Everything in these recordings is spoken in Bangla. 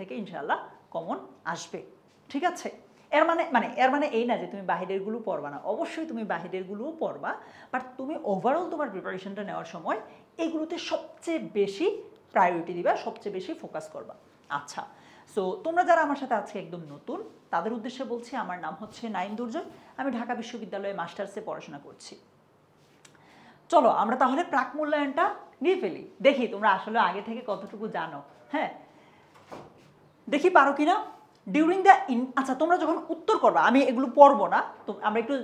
থেকে ইনশাআল্লাহ কমন আসবে। ঠিক আছে, এর মানে এই না যে তুমি বাহিরেরগুলো পড়বা না, অবশ্যই তুমি বাহিরেরগুলোও পড়বা, বাট তুমি ওভারঅল তোমার প্রিপারেশনটা নেওয়ার সময় এগুলোতে সবচেয়ে বেশি প্রায়োরিটি দিবা, সবচেয়ে বেশি ফোকাস করবা। আচ্ছা, সো তোমরা যারা আমার সাথে আজকে একদম নতুন তাদের উদ্দেশ্যে বলছি, আমার নাম হচ্ছে নাইম দুর্জয়, আমি ঢাকা বিশ্ববিদ্যালয়ে মাস্টার্সে পড়াশোনা করছি। চলো আমরা তাহলে প্রাক মূল্যায়নটা নিয়ে ফেলি, দেখি তোমরা আসলে আগে থেকে কতটুকু জানো। হ্যাঁ, দেখি পারো কিনা ডিউরিং দ্য আচ্ছা, তোমরা যখন উত্তর করবা, আমি এগুলো পড়বো না, তো আমরা একটু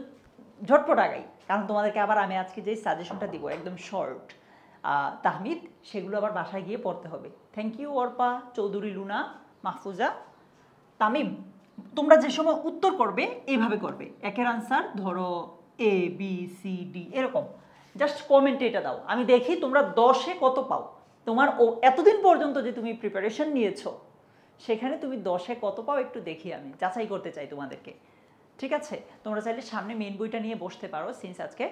ঝটপট আগাই, কারণ তোমাদেরকে আবার আমি আজকে যে সাজেশনটা দিব একদম শর্ট তাহমিদ, সেগুলো আবার বাসায় গিয়ে পড়তে হবে। Thank you Arpa, Chowdhury Luna, Mahfuza, Tamim. তোমরা যে সময় উত্তর করবে এইভাবে করবে, একের আনসার ধরো এ বি সি ডি এরকম, জাস্ট কমেন্টে এটা দাও, আমি দেখি তোমরা 10-এ কত পাও। তোমার এতদিন পর্যন্ত যে তুমি প্রিপারেশন নিয়েছো সেখানে তুমি 10-এ কত পাও একটু দেখি, আমি যাচাই করতে চাই তোমাদেরকে। ঠিক আছে, তোমরা চাইলে সামনে মেন বইটা নিয়ে বসতে পারো, সিন্স আজকে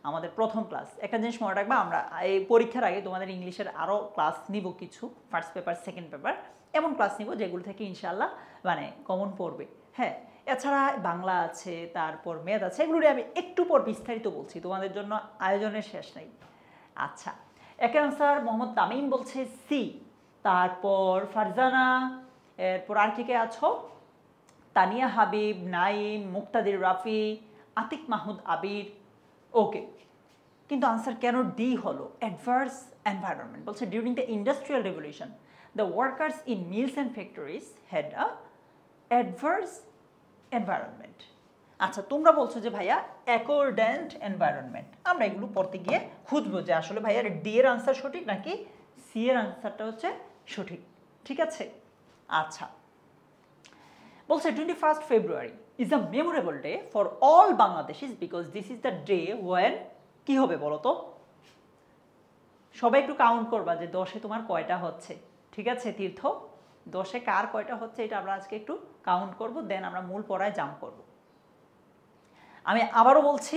আমাদের প্রথম ক্লাস। একটা জিনিস মনে রাখবা, আমরা এই পরীক্ষার আগে তোমাদের ইংলিশের আরও ক্লাস নিব কিছু, ফার্স্ট পেপার সেকেন্ড পেপার এমন ক্লাস নিব যেগুলো থেকে ইনশাআল্লাহ মানে কমন পড়বে। হ্যাঁ, এছাড়া বাংলা আছে, তারপর ম্যাথ আছে, এগুলো আমি একটু পর বিস্তারিত বলছি, তোমাদের জন্য আয়োজনের শেষ নেই। আচ্ছা, একের আনসার মোহাম্মদ তামিম বলছে সি, তারপর ফারজানা, এরপর আর কে আছো, তানিয়া হাবিব, নাইম, মুক্তাদির রাফি, আতিক মাহমুদ আবির। ওকে, কিন্তু আনসার কেন ডি হলো? অ্যাডভার্স এনভায়রনমেন্ট বলছে during the industrial revolution the workers in mills and factories had a adverse environment. আচ্ছা, তোমরা বলছো যে ভাইয়া অ্যাকর্ডেন্ট এনভায়রনমেন্ট, আমরা এগুলো পড়তে গিয়ে খুঁজবো যে আসলে ভাইয়া ডি এর আনসার সঠিক নাকি সি এর আনসারটা হচ্ছে সঠিক। ঠিক আছে, আচ্ছা বলছে 21st February is a memorable day for all Bangladeshis because this is the day when কি হবে বলো তো? সবাই একটু কাউন্ট করবা যে 10-এ তোমার কয়টা হচ্ছে। ঠিক আছে তীর্থ, 10-এ কার কয়টা হচ্ছে এটা আমরা আজকে একটু কাউন্ট করব, দেন আমরা মূল পড়ায় জাম্প করব। আমি আবারও বলছি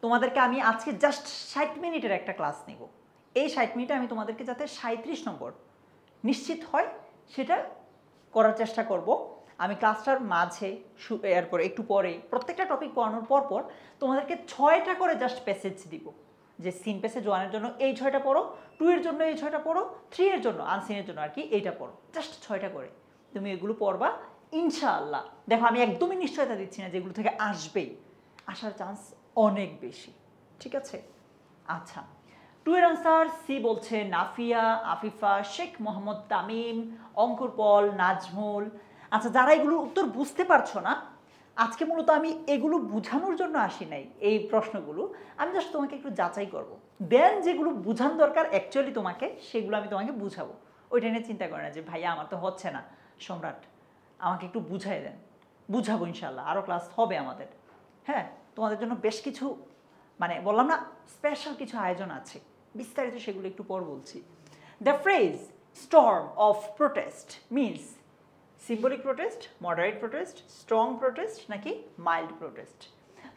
তোমাদেরকে, আমি আজকে জাস্ট 60 মিনিটের একটা ক্লাস নিব। এই 60 মিনিটে আমি তোমাদেরকে যাতে 37 নম্বর নিশ্চিত হয় সেটা করার চেষ্টা করব। আমি ক্লাসটার মাঝে এরপর একটু পরে প্রত্যেকটা টপিক পড়ানোর পর তোমাদেরকে 6টা করে জাস্ট প্যাসেজ দিব, যে সিন প্যাসেজ 1-এর জন্য এই 6টা পড়ো, 2 এর জন্য এই 6টা পড়ো, 3 এর জন্য আনসিনের জন্য আর কি এইটা পড়ো, জাস্ট 6টা করে তুমি এগুলো পড়বা ইনশাআল্লাহ। দেখো আমি একদমই নিশ্চয়তা দিচ্ছি না যেগুলো থেকে আসবেই, আসার চান্স অনেক বেশি। ঠিক আছে, আচ্ছা 2 এর আনসার সি বলছে নাফিয়া, আফিফা, শেখ মোহাম্মদ তামিম, অঙ্কুর পল, নাজমুল। আচ্ছা, যারা এগুলোর উত্তর বুঝতে পারছো না, আজকে মূলত আমি এগুলো বোঝানোর জন্য আসি নাই, এই প্রশ্নগুলো আমি জাস্ট তোমাকে একটু যাচাই করব, দেন যেগুলো বোঝানো দরকার অ্যাকচুয়ালি তোমাকে সেগুলো আমি তোমাকে বুঝাবো। ওইটা নিয়ে চিন্তা করে না যে ভাইয়া আমার তো হচ্ছে না, সম্রাট আমাকে একটু বুঝাই দেন, বুঝাবো ইনশাল্লাহ, আরও ক্লাস হবে আমাদের। হ্যাঁ, তোমাদের জন্য বেশ কিছু মানে বললাম না স্পেশাল কিছু আয়োজন আছে, বিস্তারিত সেগুলো একটু পর বলছি। The phrase storm of protest means symbolic protest, moderate protest, strong protest নাকি মাইল্ড প্রোটেস্ট?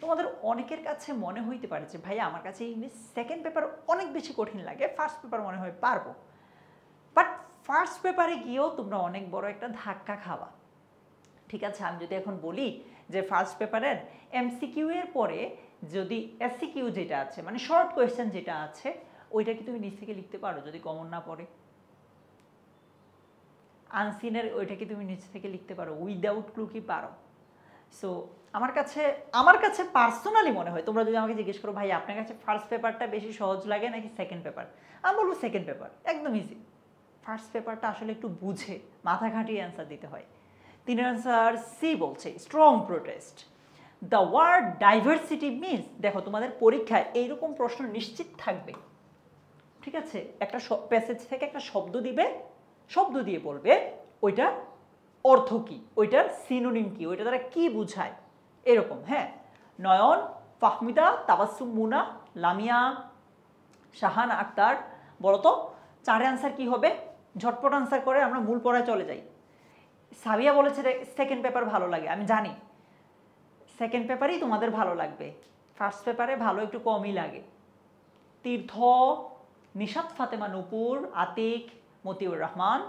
তোমাদের অনেকের কাছে মনে হইতে পারে যে ভাইয়া আমার কাছে ইংলিশ সেকেন্ড পেপার অনেক বেশি কঠিন লাগে, ফার্স্ট পেপার মনে হয় পারবো, বাট ফার্স্ট পেপারে গিয়েও তোমরা অনেক বড় একটা ধাক্কা খাওয়া। ঠিক আছে, আমি যদি এখন বলি যে ফার্স্ট পেপারের এমসিকিউ এর পরে যদি এসসিকিউ যেটা আছে মানে শর্ট কোয়েশ্চেন যেটা আছে ওইটা কি তুমি নিজ থেকে লিখতে পারো যদি কমন না পড়ে? আনসিনের ওইটা কি তুমি নিজ থেকে লিখতে পারো উইদাউট ক্লু কি পারো? সো আমার কাছে পার্সোনালি মনে হয়, তোমরা যদি আমাকে জিজ্ঞেস করো ভাই আপনার কাছে ফার্স্ট পেপারটা বেশি সহজ লাগে নাকি সেকেন্ড পেপার, আমি বলবো সেকেন্ড পেপার একদম ইজি। ফার্স্ট পেপারটা আসলে একটু বুঝে মাথা খাটিয়ে অ্যান্সার দিতে হয়। 3 আনসার সি বলছে strong protest. The word diversity means, দেখো তোমাদের পরীক্ষায় এইরকম প্রশ্ন নিশ্চিত থাকবে। ঠিক আছে, একটা প্যাসেজ থেকে একটা শব্দ দিবে, শব্দ দিয়ে বলবে ওইটা অর্থ কি, ওইটার সিনোনিম কি, ওইটা দ্বারা কি বুঝায় এরকম। হ্যাঁ, নয়ন, ফাহমিদা, তাবাসসুম মুনা, লামিয়া, শাহান আক্তার, বলো তো 4 আনসার কি হবে? ঝটপট আনসার করে আমরা মূল পড়ায় চলে যাই। সাবিয়া বলেছে সেকেন্ড পেপার ভালো লাগে, আমি জানি সেকেন্ড পেপারই তোমাদের ভালো লাগবে, ফার্স্ট পেপারে ভালো একটু কমই লাগে। তীর্থ, নিশাত ফাতেমা, নূপুর, আতিক, মতিউর রহমান,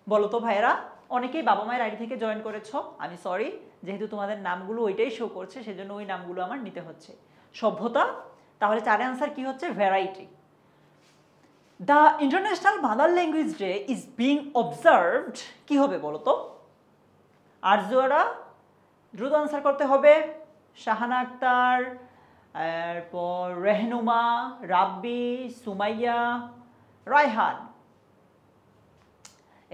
বলো তো ভাইয়েরা অনেকেই বাবা মায়ের আইডি থেকে জয়েন করেছো, আমি সরি, যেহেতু তোমাদের নামগুলো ওইটাই শো করছে সেজন্য ওই নামগুলো আমার নিতে হচ্ছে। সভ্যতা, তাহলে 4 আনসার কি হচ্ছে? Variety. The international mother language day is being observed, কি হবে বলো তো? আরজুয়ারা, দ্রুত আনসার করতে হবে। শাহানা আক্তার, এরপর রেহনুমা, রাব্বি, সুমাইয়া, রায়হান।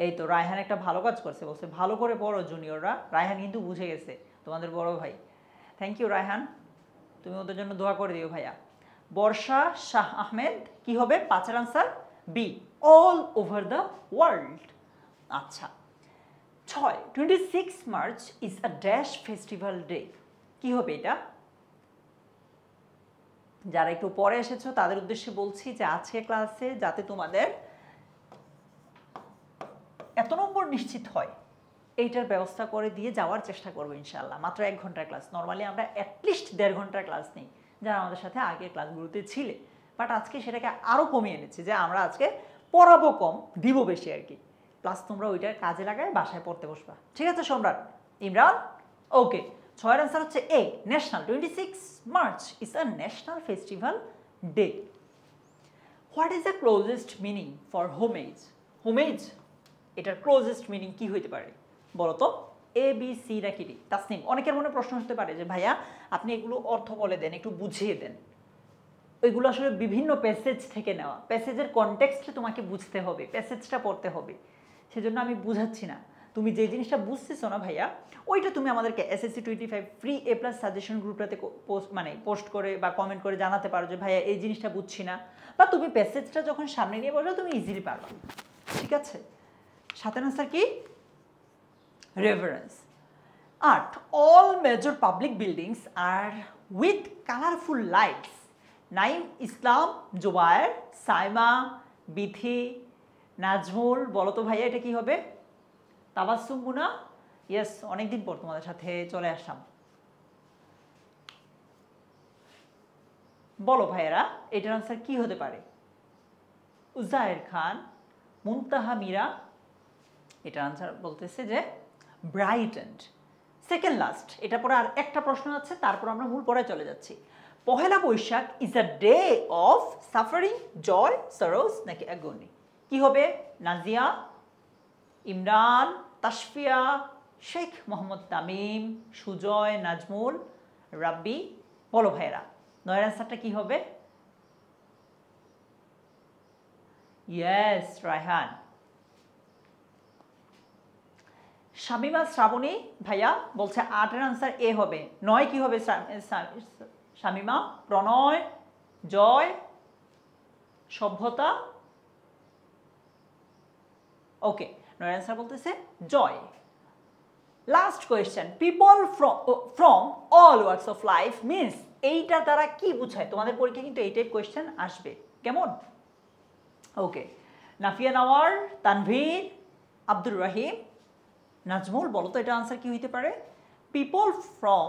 এই তো রায়হান একটা ভালো কাজ করছে, বলছে ভালো করে পড়ো জুনিয়ররা। রায়হান কিন্তু বুঝে গেছে, তোমাদের বড় ভাই। থ্যাংক ইউ রায়হান, তুমি ওদের জন্য দোয়া করে দিও ভাইয়া। বর্ষা শাহ আহমেদ, কি হবে 5 answer? B, all over the world. আচ্ছা 6, 26 March is a dash festival day, কি হবে এটা? যারা একটু পরে এসেছো তাদের উদ্দেশ্যে বলছি যে আজকে ক্লাসে যাতে তোমাদের এত নম্বর নিশ্চিত হয় এইটার ব্যবস্থা করে দিয়ে যাওয়ার চেষ্টা করবো ইনশাআল্লাহ। মাত্র 1 ঘন্টার ক্লাস, নর্মালি আমরা অ্যাটলিস্ট 1.5 ঘন্টার ক্লাস নিই যারা আমাদের সাথে আগের ক্লাসগুলোতে ছিলে, বাট আজকে সেটাকে আরও কমিয়ে এনেছি যে আমরা আজকে পড়াবো কম, দিব বেশি আর কি। প্লাস তোমরা ওইটার কাজে লাগায় বাসায় পড়তে বসবা, ঠিক আছে সম্রাট? ইমরান, ওকে। 6 আনসার হচ্ছে A, national 26 March is a national festival day. What is the closest meaning for homage? Homage এটার ক্লোজেস্ট মিনিং কি হইতে পারে বলো তো? এ, বি, সি নাকি ডি? তাসনিম, অনেকের মনে প্রশ্ন হতে পারে যে ভাইয়া আপনি এগুলো অর্থ বলে দেন, একটু বুঝিয়ে দেন। ওইগুলো আসলে বিভিন্ন প্যাসেজ থেকে নেওয়া, প্যাসেজের কনটেক্সটে তোমাকে বুঝতে হবে, প্যাসেজটা পড়তে হবে, সেজন্য আমি বুঝাচ্ছি না। তুমি যে জিনিসটা বুঝতেছো না ভাইয়া, ওইটা তুমি আমাদেরকে SSC 25 ফ্রি A+ সাজেশন গ্রুপটাতে পোস্ট করে বা কমেন্ট করে জানাতে পারো যে ভাইয়া এই জিনিসটা বুঝছি না, বা তুমি প্যাসেজটা যখন সামনে নিয়ে বসো তুমি ইজিলি পারবা, ঠিক আছে? 7 আনসার কি? Reverence. 8, all major public buildings are with colourful lights. Naim Islam, Zubair, Saima, Bithi, Nazmul, বলো তো ভাইয়া এটা কি হবে? তাবাসসুম, মুনা, ইয়েস, অনেকদিন পর তোমাদের সাথে চলে আসলাম। বলো ভাইয়েরা এটার আনসার কি হতে পারে? উজায়ের খান, মুনতাহা মীরা, এটার আনসার বলতেছে যে ব্রাইটেন্ড। সেকেন্ড লাস্ট, এটা পরে আর একটা প্রশ্ন আছে, তারপর আমরা মূল পড়ায় চলে যাচ্ছি। Pohela Boishakh is a day of suffering, joy, sorrow নাকি অ্যাগনি? কি হবে? নাজিয়া, ইমরান, তাসফিয়া, শেখ মোহাম্মদ তামিম, সুজয়, নাজমুল, রাব্বি, বলো ভাইয়েরা 9 আনসারটা কি হবে? ইয়েস, রায়হান। শামিমা শ্রাবণী ভাইয়া বলছে 8 আনসার এ হবে। 9 কি হবে শামিমা? প্রণয়, জয়, সভ্যতা, ওকে। 9 আনসার বলতেছে Joy. Last question, people from all works of life means, এইটা দ্বারা কি বোঝায়? তোমাদের পরীক্ষা কিন্তু এই টাইপ কোয়েশ্চেন আসবে, কেমন? ওকে। নাফিয়া নাওয়ার, তানভীর, আব্দুর রহিম, নাজমুল, বলো তো এটা আনসার কি হইতে পারে? People from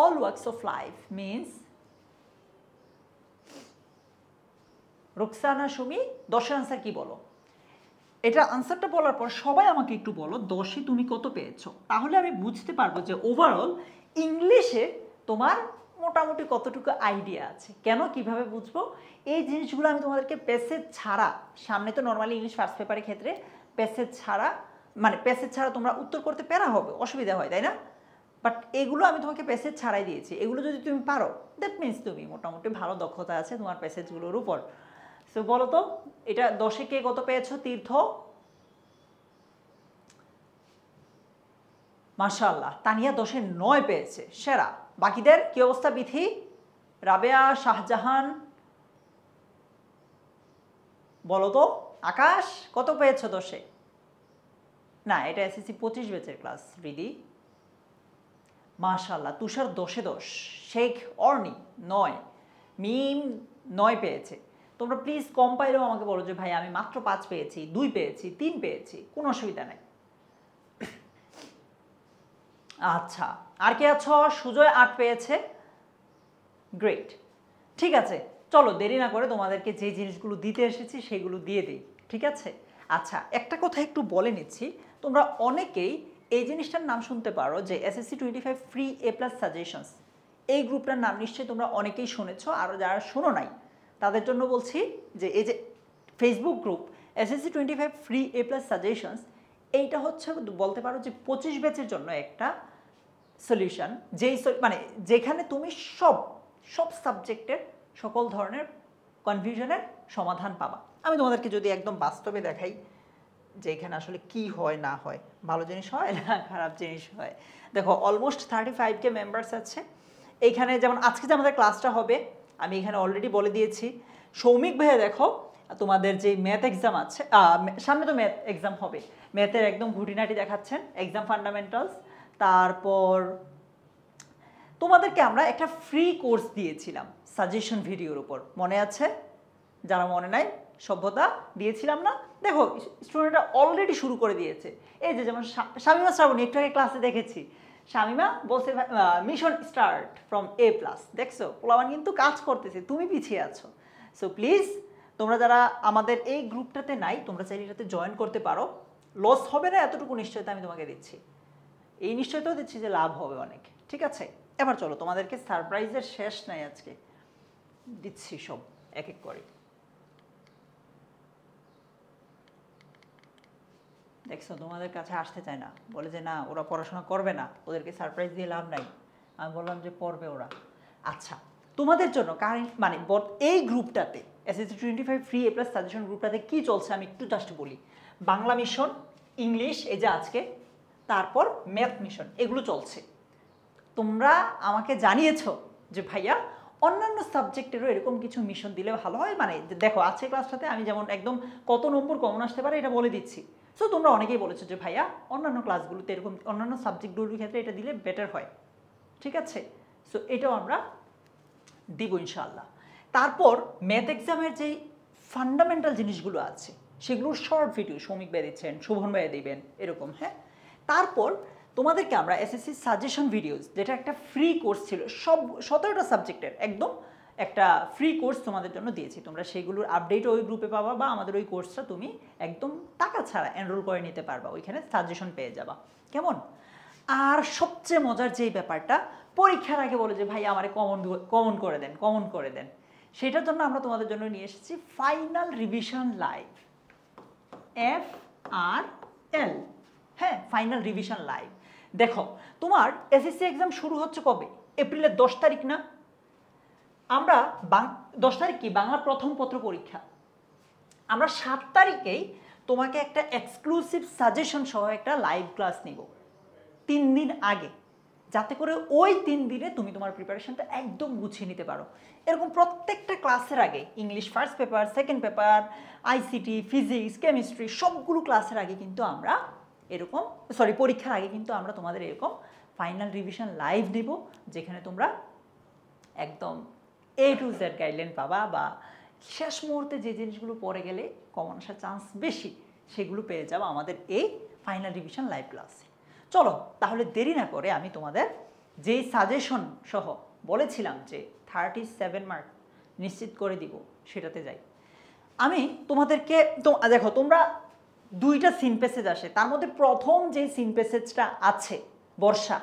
all works of life means. Ruksana Sumi, 10 answer কি বলো? এটা আনসারটা বলার পর সবাই আমাকে একটু বলো 10-এ তুমি কত পেয়েছো, তাহলে আমি বুঝতে পারবো যে ওভারঅল ইংলিশে তোমার মোটামুটি কতটুকু আইডিয়া আছে। কেন, কিভাবে বুঝবো? এই জিনিসগুলো আমি তোমাদেরকে প্যাসেজ ছাড়া, সামনে তো নর্মালি ইংলিশ ফার্স্ট পেপারের ক্ষেত্রে প্যাসেজ ছাড়া, প্যাসেজ ছাড়া তোমরা উত্তর করতে প্যারা হবে, অসুবিধা হয়, তাই না? বাট এগুলো আমি তোমাকে প্যাসেজ ছাড়াই দিয়েছি, এগুলো যদি তুমি পারো দ্যাট মিনস তুমি মোটামুটি ভালো দক্ষতা আছে তোমার প্যাসেজগুলোর উপর। সো বলো তো এটা 10-এ কে কত পেয়েছো? তীর্থ, মাশাআল্লাহ। তানিয়া 10-এ 9 পেয়েছে, সেরা। বাকিদের কি অবস্থা? বিথি, রাবেয়া, শাহজাহান, বলো তো। আকাশ কত পেয়েছো 10-এ? না, এটা SSC 25 ব্যাচের ক্লাস। রিদি, মাশাআল্লাহ। তুষার 10-এ 10, শেখ অর্নি 9, মিম 9 পেয়েছে। তোমরা প্লিজ কম পাইলেও আমাকে বলো যে ভাই আমি মাত্র 5 পেয়েছি, 2 পেয়েছি, 3 পেয়েছি, কোনো অসুবিধা নাই। আচ্ছা, আর কে আছো? সুজয় 8 পেয়েছে, গ্রেট। ঠিক আছে, চলো দেরি না করে তোমাদেরকে যে জিনিসগুলো দিতে এসেছি সেগুলো দিয়ে দিই, ঠিক আছে? আচ্ছা, একটা কথা একটু বলে নিচ্ছি, তোমরা অনেকেই এই জিনিসটার নাম শুনতে পারো যে SSC 25 free A plus suggestions, এই গ্রুপটার নাম নিশ্চয়ই তোমরা অনেকেই শুনেছো, আর যারা শোনো নাই তাদের জন্য বলছি যে এই যে Facebook group SSC 25 free A plus suggestions, এইটা হচ্ছে বলতে পারো যে 25 ব্যাচের জন্য একটা সলিউশন, মানে যেখানে তুমি সব সব সাবজেক্টের সকল ধরনের কনফিউশনের সমাধান পাবা। আমি তোমাদেরকে যদি একদম বাস্তবে দেখাই যে এখানে আসলে কি হয় না হয়, ভালো জিনিস হয় না খারাপ জিনিস হয়। দেখো অলমোস্ট 35K মেম্বার্স আছে এইখানে। যেমন আজকে যে আমাদের ক্লাসটা হবে আমি এখানে অলরেডি বলে দিয়েছি। সৌমিক ভাইয়া দেখো তোমাদের যে ম্যাথ এক্সাম আছে, সামনে তো ম্যাথ এক্সাম হবে, ম্যাথের একদম খুঁটিনাটি দেখাচ্ছেন, এক্সাম ফান্ডামেন্টালস। তারপর তোমাদেরকে আমরা একটা ফ্রি কোর্স দিয়েছিলাম সাজেশন ভিডিওর উপর, মনে আছে? যারা মনে নাই, সভ্যতা দিয়েছিলাম না? দেখো স্টুডেন্টরা অলরেডি শুরু করে দিয়েছে। এই যে যেমন শামিমা শ্রাবণী, একটু আগে ক্লাসে দেখেছি, শামিমা বলছে mission start from a plus. দেখছো পোলাবান কিন্তু কাজ করতেছে, তুমি পিছিয়ে আছো। সো প্লিজ তোমরা যারা আমাদের এই গ্রুপটাতে নাই, তোমরা চাইলে এটাতে জয়েন করতে পারো। লস হবে না এতটুকু নিশ্চয়তা আমি তোমাকে দিচ্ছি, এই নিশ্চয়তাও দিচ্ছি যে লাভ হবে অনেক। ঠিক আছে, এবার চলো তোমাদেরকে সারপ্রাইজের শেষ নাই, আজকে দিচ্ছি সব এক এক করে। দেখছো তোমাদের কাছে আসতে চায় না, বলে যে না ওরা পড়াশোনা করবে না, ওদেরকে সারপ্রাইজ দিয়ে লাভ নাই। আমি বললাম যে পড়বে ওরা। আচ্ছা তোমাদের জন্য মানে এই গ্রুপটাতে SSC 25 free A plus suggestion গ্রুপটাতে কি চলছে আমি একটু জাস্ট বলি। বাংলা মিশন, ইংলিশ এই যে আজকে, তারপর ম্যাথ মিশন, এগুলো চলছে। তোমরা আমাকে জানিয়েছো যে ভাইয়া অন্যান্য সাবজেক্টেরও এরকম কিছু মিশন দিলে ভালো হয়। মানে দেখো আজকে ক্লাসটাতে আমি যেমন একদম কত নম্বর কমন আসতে পারে এটা বলে দিচ্ছি। সো তোমরা অনেকেই বলেছো যে ভাইয়া অন্যান্য ক্লাসগুলোতে এরকম অন্যান্য সাবজেক্টগুলোর ক্ষেত্রে এটা দিলে বেটার হয়। ঠিক আছে, সো এটাও আমরা দিব ইনশাআল্লাহ। তারপর ম্যাথ এক্সামের যেই ফান্ডামেন্টাল জিনিসগুলো আছে সেগুলোর শর্ট ভিডিও সৌমিক ভাই দিচ্ছেন, শোভন ভাই দিবেন, এরকম। হ্যাঁ, তারপর তোমাদেরকে আমরা এসএসসি সাজেশন ভিডিওস, যেটা একটা ফ্রি কোর্স ছিল, সব 17টা সাবজেক্টের একদম একটা ফ্রি কোর্স তোমাদের জন্য দিয়েছি। তোমরা সেগুলোর আপডেট ওই গ্রুপে পাবা, বা আমাদের ওই কোর্সটা তুমি একদম টাকা ছাড়া এনরোল করে নিতে পারবা, ওইখানে সাজেশন পেয়ে যাবা। কেমন? আর সবচেয়ে মজার যেই ব্যাপারটা, পরীক্ষার আগে বলে যে ভাই আমারে কমন করে দেন, কমন করে দেন, সেটার জন্য আমরা তোমাদের জন্য নিয়ে এসেছি ফাইনাল রিভিশন লাইভ, FRL। হ্যাঁ, ফাইনাল রিভিশন লাইভ। দেখো তোমার এসএসসি এক্সাম শুরু হচ্ছে কবে? এপ্রিলের 10 তারিখ না? আমরা 10 তারিখ কি বাংলা প্রথম পত্র পরীক্ষা, আমরা 7 তারিখেই তোমাকে একটা এক্সক্লুসিভ সাজেশন সহ একটা লাইভ ক্লাস নিব 3 দিন আগে, যাতে করে ওই 3 দিনে তুমি তোমার প্রিপারেশনটা একদম গুছিয়ে নিতে পারো। এরকম প্রত্যেকটা ক্লাসের আগে, English first paper, second paper, ICT, physics, chemistry, সবগুলো ক্লাসের আগে কিন্তু আমরা এরকম, পরীক্ষার আগে কিন্তু আমরা তোমাদের এরকম ফাইনাল রিভিশন লাইভ দেব, যেখানে তোমরা একদম A to Z গাইডলাইন পাবা, বা শেষ মুহূর্তে যে জিনিসগুলো পড়ে গেলে কমন আসার চান্স বেশি সেগুলো পেয়ে যাবো আমাদের এই ফাইনাল রিভিশন লাইভ ক্লাসে। চলো তাহলে দেরি না করে আমি তোমাদের যেই সাজেশন সহ বলেছিলাম যে 37 মার্ক নিশ্চিত করে দিব সেটাতে যাই। আমি তোমাদেরকে দেখো তোমরা 2টা সিন প্যাসেজ আসে, তার মধ্যে প্রথম যে সিন প্যাসেজটা আছে বর্ষা,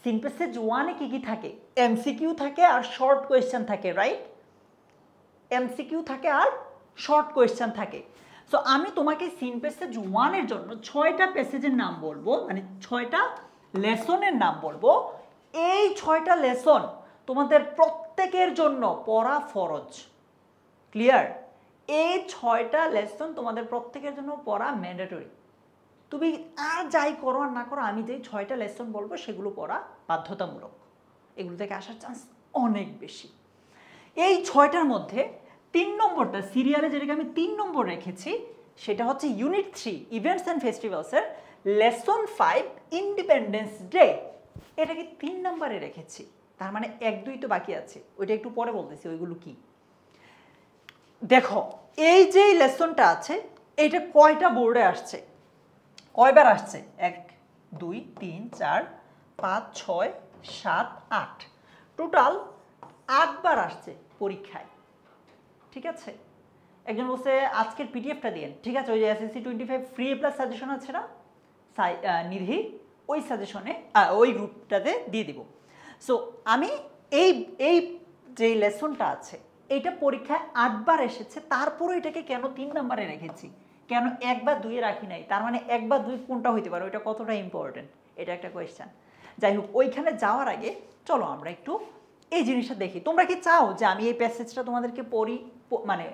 সিন প্যাসেজ 1-এ কী কী থাকে? এমসিকিউ থাকে আর শর্ট কোয়েশ্চেন থাকে, রাইট? এমসিকিউ থাকে আর শর্ট কোয়েশ্চেন থাকে। সো আমি তোমাকে সিন প্যাসেজ 1-এর জন্য 6টা প্যাসেজের নাম বলবো, মানে 6টা লেসনের নাম বলবো। এই 6টা লেসন তোমাদের প্রত্যেকের জন্য পড়া ফরজ। ক্লিয়ার? এই 6টা লেসন তোমাদের প্রত্যেকের জন্য পড়া ম্যান্ডেটরি। তুমি আর যাই করো আর না করো, আমি যেই 6টা লেসন বলবো সেগুলো পড়া বাধ্যতামূলক, এগুলো থেকে আসার চান্স অনেক বেশি। এই 6টার মধ্যে 3 নম্বরটা সিরিয়ালে যেটাকে আমি 3 নম্বর রেখেছি, সেটা হচ্ছে ইউনিট 3 ইভেন্টস অ্যান্ড ফেস্টিভ্যালসের লেসন 5 ইন্ডিপেন্ডেন্স ডে, এটাকে 3 নম্বরে রেখেছি। তার মানে 1-2 তো বাকি আছে, ওইটা একটু পরে বলতেছি ওইগুলো কি। দেখো এই যে লেসনটা আছে, এইটা কয়টা বোর্ডে আসছে, কয়বার আসছে? 1 2 3 4 5 6 7 8, টোটাল 8বার আসছে পরীক্ষায়। ঠিক আছে, একজন বলছে আজকের পিডিএফটা দিন, ঠিক আছে, ওই যে SSC 25 free A plus suggestion আছে না, নিধি ওই সাজেশনে ওই গ্রুপটাতে দিয়ে দিব। সো আমি এই এই যে লেসনটা আছে এইটা পরীক্ষায় 8 বার এসেছে, তারপরে এটাকে কেন 3 নম্বরে রেখেছি, কেন 1 বা 2 রাখি নাই? তার মানে 1 বা 2 কোনটা হইতে পারে, ওইটা কতটা ইম্পর্টেন্ট, এটা একটা কোয়েশ্চেন। যাই হোক, ওইখানে যাওয়ার আগে চলো আমরা একটু এই জিনিসটা দেখি। তোমরা কি চাও যে আমি এই প্যাসেজটা তোমাদেরকে মানে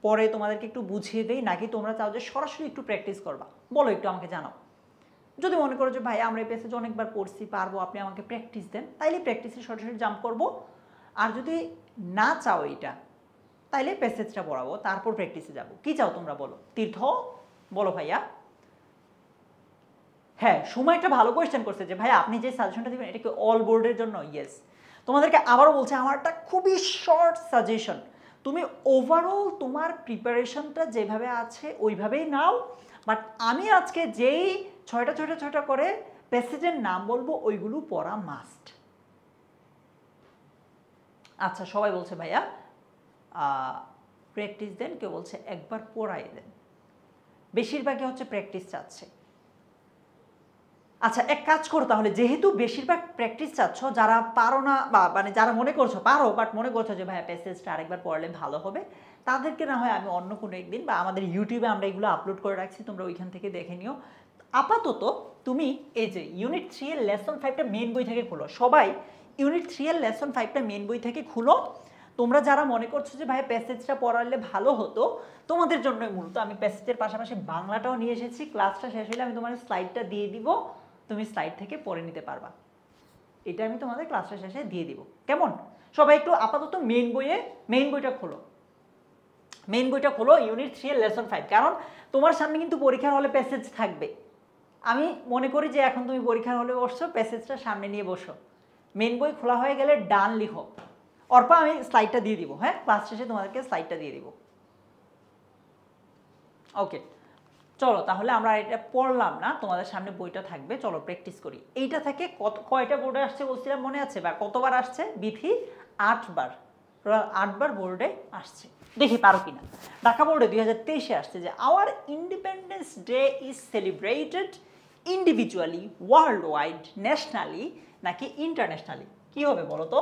পরে তোমাদেরকে একটু বুঝিয়ে দেই, নাকি তোমরা চাও যে সরাসরি একটু প্র্যাকটিস করবা? বলো, একটু আমাকে জানাও। যদি মনে করো যে ভাই আমরা এই প্যাসেজ অনেকবার পড়ছি, পারবো, আপনি আমাকে প্র্যাকটিস দেন, তাইলে প্র্যাকটিসে সরাসরি জাম্প করবো। আর যদি না চাও এইটা, তাইলে প্যাসেজটা পড়াবো, তারপর প্র্যাকটিসে যাব। কি চাও তোমরা বলো? তীর্থ বলো ভাইয়া। হ্যাঁ, সময় একটা ভালো কোয়েশ্চেন করছে যে ভাইয়া আপনি যে সাজেশনটা দিবেন এটা কি অল বোর্ডের জন্য? ইয়েস। তোমাদেরকে আবারও বলছে, আমার একটা খুবই শর্ট সাজেশন, তুমি ওভারঅল তোমার প্রিপারেশনটা যেভাবে আছে ওইভাবেই নাও, বাট আমি আজকে যেই 6টা করে প্যাসেজের নাম বলবো ওইগুলো পড়া মাস্ট। আচ্ছা, সবাই বলছে ভাইয়া প্র্যাকটিস দেন, কেউ বলছে একবার পড়াই দেন, বেশিরভাগই হচ্ছে প্র্যাকটিস চাচ্ছে। আচ্ছা, এক কাজ করো তাহলে, যেহেতু বেশিরভাগ প্র্যাকটিস চাচ্ছ, যারা পারো না বা মানে যারা মনে করছো পারো বাট মনে করছো যে ভাইয়া প্যাসেজটা আরেকবার পড়লে ভালো হবে, তাদেরকে না হয় আমি অন্য কোনো একদিন বা আমাদের ইউটিউবে আমরা এগুলো আপলোড করে রাখছি, তোমরা ওইখান থেকে দেখে নিও। আপাতত তুমি এই যে ইউনিট 3 এর লেসন 5টা মেন বই থেকে খুলো। সবাই ইউনিট 3 এর লেসন 5টা মেন বই থেকে খুলো। তোমরা যারা মনে করছো যে ভাই প্যাসেজটা পড়ালে ভালো হতো, তোমাদের জন্যই মূলত আমি প্যাসেজের পাশাপাশি বাংলাটাও নিয়ে এসেছি। ক্লাসটা শেষ হলে আমি তোমার স্লাইডটা দিয়ে দিব, তুমি স্লাইড থেকে পড়ে নিতে পারবা। এটা আমি তোমাদের ক্লাসটা শেষে দিয়ে দিব, কেমন? সবাই একটু আপাতত মেইন বইটা খোলো, মেইন বইটা খোলো, ইউনিট 3 এর লেসন 5। কারণ তোমার সামনে কিন্তু পরীক্ষার হলে প্যাসেজ থাকবে। আমি মনে করি যে এখন তুমি পরীক্ষার হলে বসছো, প্যাসেজটা সামনে নিয়ে বসো, মেইন বই খোলা হয়ে গেলে ডান লিখো। অর্পা, আমি স্লাইডটা দিয়ে দিব, হ্যাঁ ক্লাস শেষে তোমাদেরকে স্লাইডটা দিয়ে দিব। ওকে, চলো তাহলে আমরা এটা পড়লাম না, তোমাদের সামনে বইটা থাকবে, চলো প্র্যাকটিস করি। এইটা থেকে কয়টা বোর্ডে আসছে বলছিলাম মনে আছে, বা কতবার আসছে? বিথি 8 বার, টোটাল 8 বার বোর্ডে আসছে। দেখি পারো কিনা। ঢাকা বোর্ডে 2023-এ আসছে যে our independence day is celebrated individually, world wide, nationally নাকি ইন্টারন্যাশনালি? কি হবে বলো তো?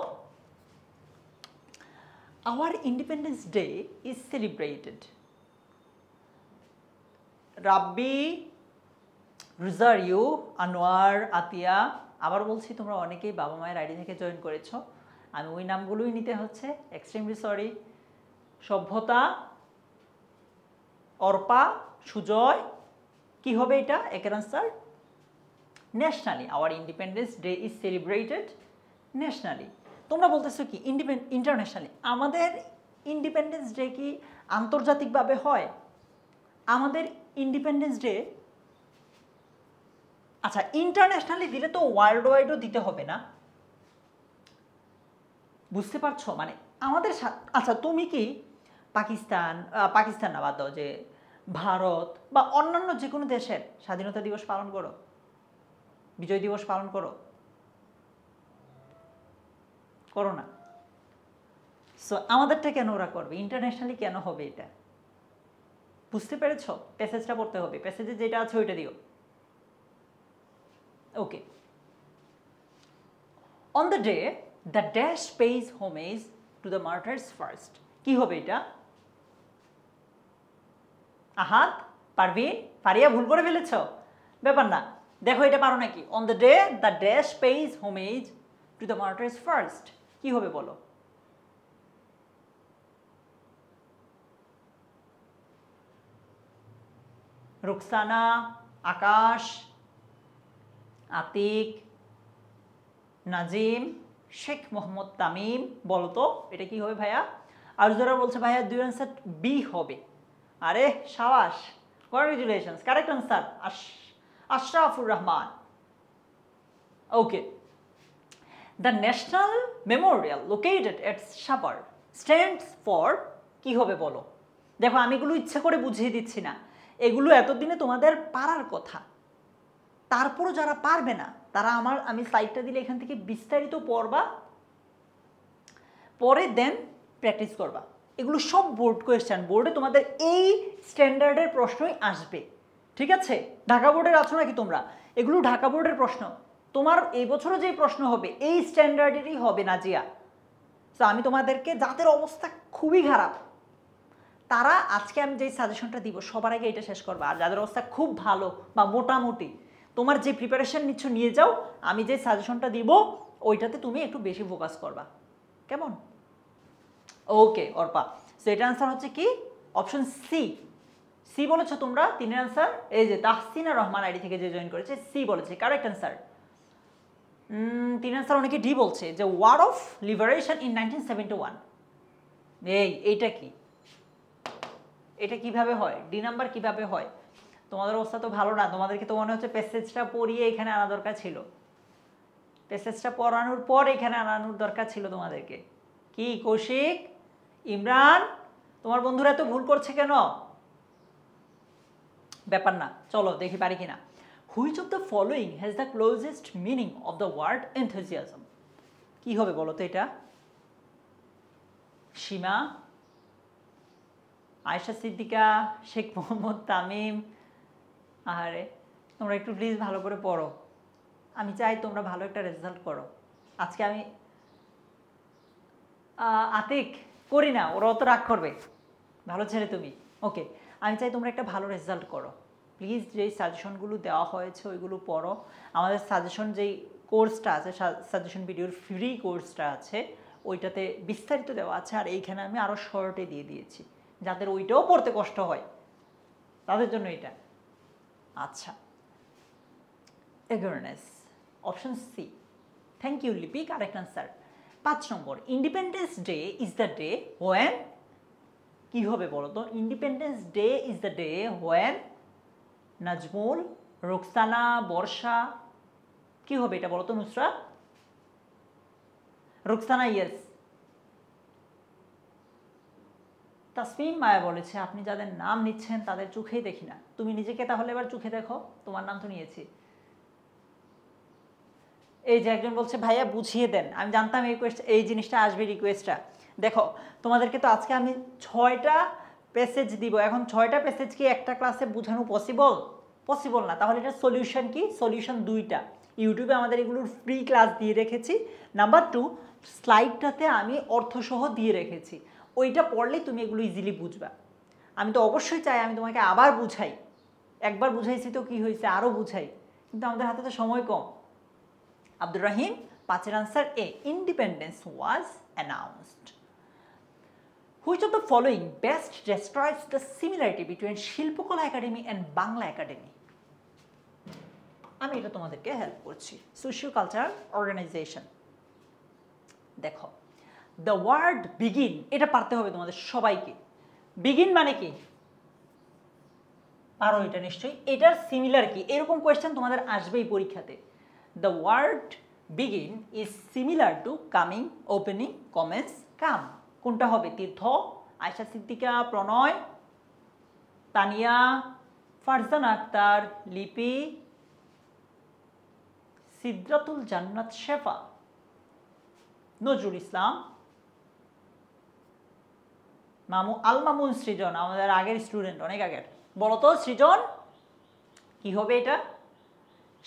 Our independence day is celebrated, Rabbi, Rozario, Anwar, Atia, আবার বলছি তোমরা অনেকেই বাবা মায়ের আইডি থেকে জয়েন করেছো, আমি ওই নামগুলোই নিতে হচ্ছে, এক্সট্রিমলি সরি। সভ্যতা, অর্পা, সুজয়, কি হবে এটা? একের answer nationally. Our independence day is celebrated nationally. তোমরা বলতেছো কি ইন্টারন্যাশনালি? আমাদের ইন্ডিপেন্ডেন্স ডে কি আন্তর্জাতিকভাবে হয়? আমাদের ইন্ডিপেন্ডেন্স ডে, আচ্ছা ইন্টারন্যাশনালি দিলে তো ওয়ার্ল্ড ওয়াইডও দিতে হবে না, বুঝতে পারছো? মানে আমাদের আচ্ছা তুমি কি পাকিস্তান না বাদ দাও, যে ভারত বা অন্যান্য যে কোনো দেশের স্বাধীনতা দিবস পালন করো, বিজয় দিবস পালন করো? করো না। সো আমাদেরটা কেন ওরা করবে? ইন্টারন্যাশনালি কেন হবে এটা? বুঝতে পেরেছো? প্যাসেজটা পড়তে হবে, প্যাসেজে যেটা আছে ওইটা দিও। Okay. On the day the dash pays homage to the martyrs first, কি হবে এটা? আহাদ, পারভিন, ফারিয়া ভুল করে ফেলেছ, ব্যাপার না, দেখো এটা পারো নাকি? On the day the dash pays homage to the martyrs first, কি হবে বলো? রুকসানা, আকাশ, আতিক, নাজিম, শেখ মোহাম্মদ তামিম, বলো তো এটা কি হবে ভাইয়া? আর যারা বলছে ভাইয়া দুই আনসার বি হবে, আরে সাবাস, congratulations, correct answer Ashrafur Rahman. Okay. The national Memorial located at Savar stands for, কি হবে বলো? দেখো আমি এগুলো ইচ্ছা করে বুঝিয়ে দিচ্ছি না, এগুলো এতদিনে তোমাদের পারার কথা, তারপরও যারা পারবে না তারা আমি স্লাইডটা দিলে এখান থেকে বিস্তারিত পড়বা, পরে দেন প্র্যাকটিস করবা। এগুলো সব বোর্ড কোয়েশ্চেন, বোর্ডে তোমাদের এই স্ট্যান্ডার্ডের প্রশ্নই আসবে, ঠিক আছে, ঢাকা বোর্ডের আছো নাকি তোমরা? এগুলো ঢাকা বোর্ডের প্রশ্ন। তোমার এই বছরও যে প্রশ্ন হবে এই স্ট্যান্ডার্ডেরই হবে নাজিয়া। তো আমি তোমাদেরকে, যাদের অবস্থা খুবই খারাপ তারা আজকে আমি যেই সাজেশনটা দিব সবার আগে এটা শেষ করবা। আর যাদের অবস্থা খুব ভালো বা মোটামুটি তোমার যে প্রিপারেশন নিচ্ছ নিয়ে যাও, আমি যে সাজেশনটা দিব ওইটাতে তুমি একটু বেশি ফোকাস করবা, কেমন? ওকে অর্পা, সো এটার আনসার হচ্ছে কি অপশন সি। সি বলেছো তোমরা, তিনের আনসার এই যে তাহসিনা রহমান আইডি থেকে যে জয়েন করেছে সি বলেছে, কারেক্ট আনসার। তিন আনসার অনেকে ডি বলছে যে ওয়ার অফ লিবারেশন ইন 1971। এইটা কি, এটা কিভাবে হয়, ডি নাম্বার কিভাবে হয়? তোমাদের অবস্থা তো ভালো না, তোমাদেরকে তো মনে হচ্ছে প্যাসেজটা পড়িয়ে এখানে আনা দরকার ছিল, প্যাসেজটা পড়ানোর পর এখানে আনানোর দরকার ছিল তোমাদেরকে। কি কৌশিক, ইমরান, তোমার বন্ধুরা তো ভুল করছে কেন? ব্যাপার না, চলো দেখি পারি কিনা। Which of the following has the closest meaning of the word enthusiasm? কি হবে বলো তো এটা? সীমা, আয়েশা সিদ্দিকা, শেখ মোহাম্মদ তামিম। আহারে, তোমরা একটু প্লিজ ভালো করে পড়ো, আমি চাই তোমরা ভালো একটা রেজাল্ট করো। আজকে আমি আতিক করি না, ওরা অত রাগ করবে, ভালো ছেলে তুমি। ওকে, আমি চাই তোমরা একটা ভালো রেজাল্ট করো প্লিজ। যেই সাজেশনগুলো দেওয়া হয়েছে ওইগুলো পড়ো। আমাদের সাজেশন যেই কোর্সটা আছে, সাজেশন ভিডিওর ফ্রি কোর্সটা আছে, ওইটাতে বিস্তারিত দেওয়া আছে। আর এইখানে আমি আরও শর্টে দিয়ে দিয়েছি, যাদের ওইটাও পড়তে কষ্ট হয় তাদের জন্য এটা। আচ্ছা, eagerness, option C. Thank you Lipi, correct answer. 5 নম্বর, Independence day is the day when, কি হবে বলো তো? Independence day is the day when Nazmul, Roksana, Barsha, কি হবে এটা বলো তো? নুসরাত, রোকসানা ইয়েস। তাসমিম মায়া বলেছে আপনি যাদের নাম নিচ্ছেন তাদের চোখেই দেখি না। তুমি নিজেকে তাহলে এবার চোখে দেখো, তোমার নাম তো নিয়েছি। এই যে একজন বলছে ভাইয়া বুঝিয়ে দেন, আমি জানতাম এই জিনিসটা আসবে রিকোয়েস্টটা। দেখো তোমাদেরকে তো আজকে আমি 6টা প্যাসেজ দিব, এখন 6টা প্যাসেজ কি একটা ক্লাসে বোঝানো পসিবল? পসিবল না। তাহলে এটা সলিউশন কি? সলিউশন 2টা। ইউটিউবে আমাদের এগুলোর ফ্রি ক্লাস দিয়ে রেখেছি। নাম্বার 2, স্লাইডটাতে আমি অর্থসহ দিয়ে রেখেছি, ওইটা পড়লেই তুমি এগুলো ইজিলি বুঝবা। আমি তো অবশ্যই চাই আমি তোমাকে আবার বুঝাই, একবার বুঝাইছি তো কি হয়েছে, আরও বুঝাই, কিন্তু আমাদের হাতে তো সময় কম। আব্দুর রাহিম, 5-এর answer A, independence was announced. Which of the following best describes the similarity between Shilpakala Academy and Bangla Academy? আমি এটা তোমাদেরকে হেল্প করছি। Socio cultural organisation. দেখো, দ্য ওয়ার্ড বিগিন, এটা পারতে হবে তোমাদের সবাইকে। বিগিন মানে কি পারো এটা নিশ্চয়ই। এটার সিমিলার কি, এরকম কোয়েশ্চেন তোমাদের আসবেই পরীক্ষাতে। The word begin is similar to coming, opening, commence, come. কোনটা হবে? তীর্থ, আয়েশা সিদ্দিকা, প্রণয়, তানিয়া, ফারজানা আক্তার, লিপি, সিদ্রাতুল জান্নাত শেফা, নজরুল ইসলাম, মামুন সৃজন, আমাদের আগের স্টুডেন্ট, অনেক আগের। বলো তো সৃজন কি হবে এটা?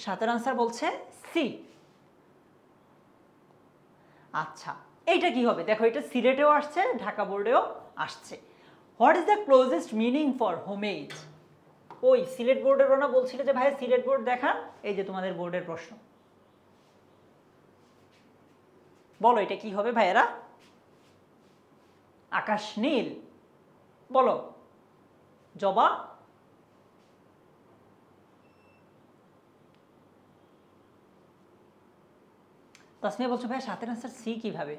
7-এর আনসার বলছে সি। আচ্ছা, এইটা কি হবে? দেখো, এটা সিলেটেও আসছে, ঢাকা বোর্ডেও আসছে। What is the closest meaning for homage? ওই সিলেট বোর্ডের ওনা বলছিল যে ভাই সিলেট বোর্ড দেখান, এই যে তোমাদের বোর্ডের প্রশ্ন। বলো এটা কি হবে ভাইয়েরা? আকাশ নীল, বলো জবা, তাসমিয়া বলছো ভাইয়া 7-এর আনসার সি কিভাবে?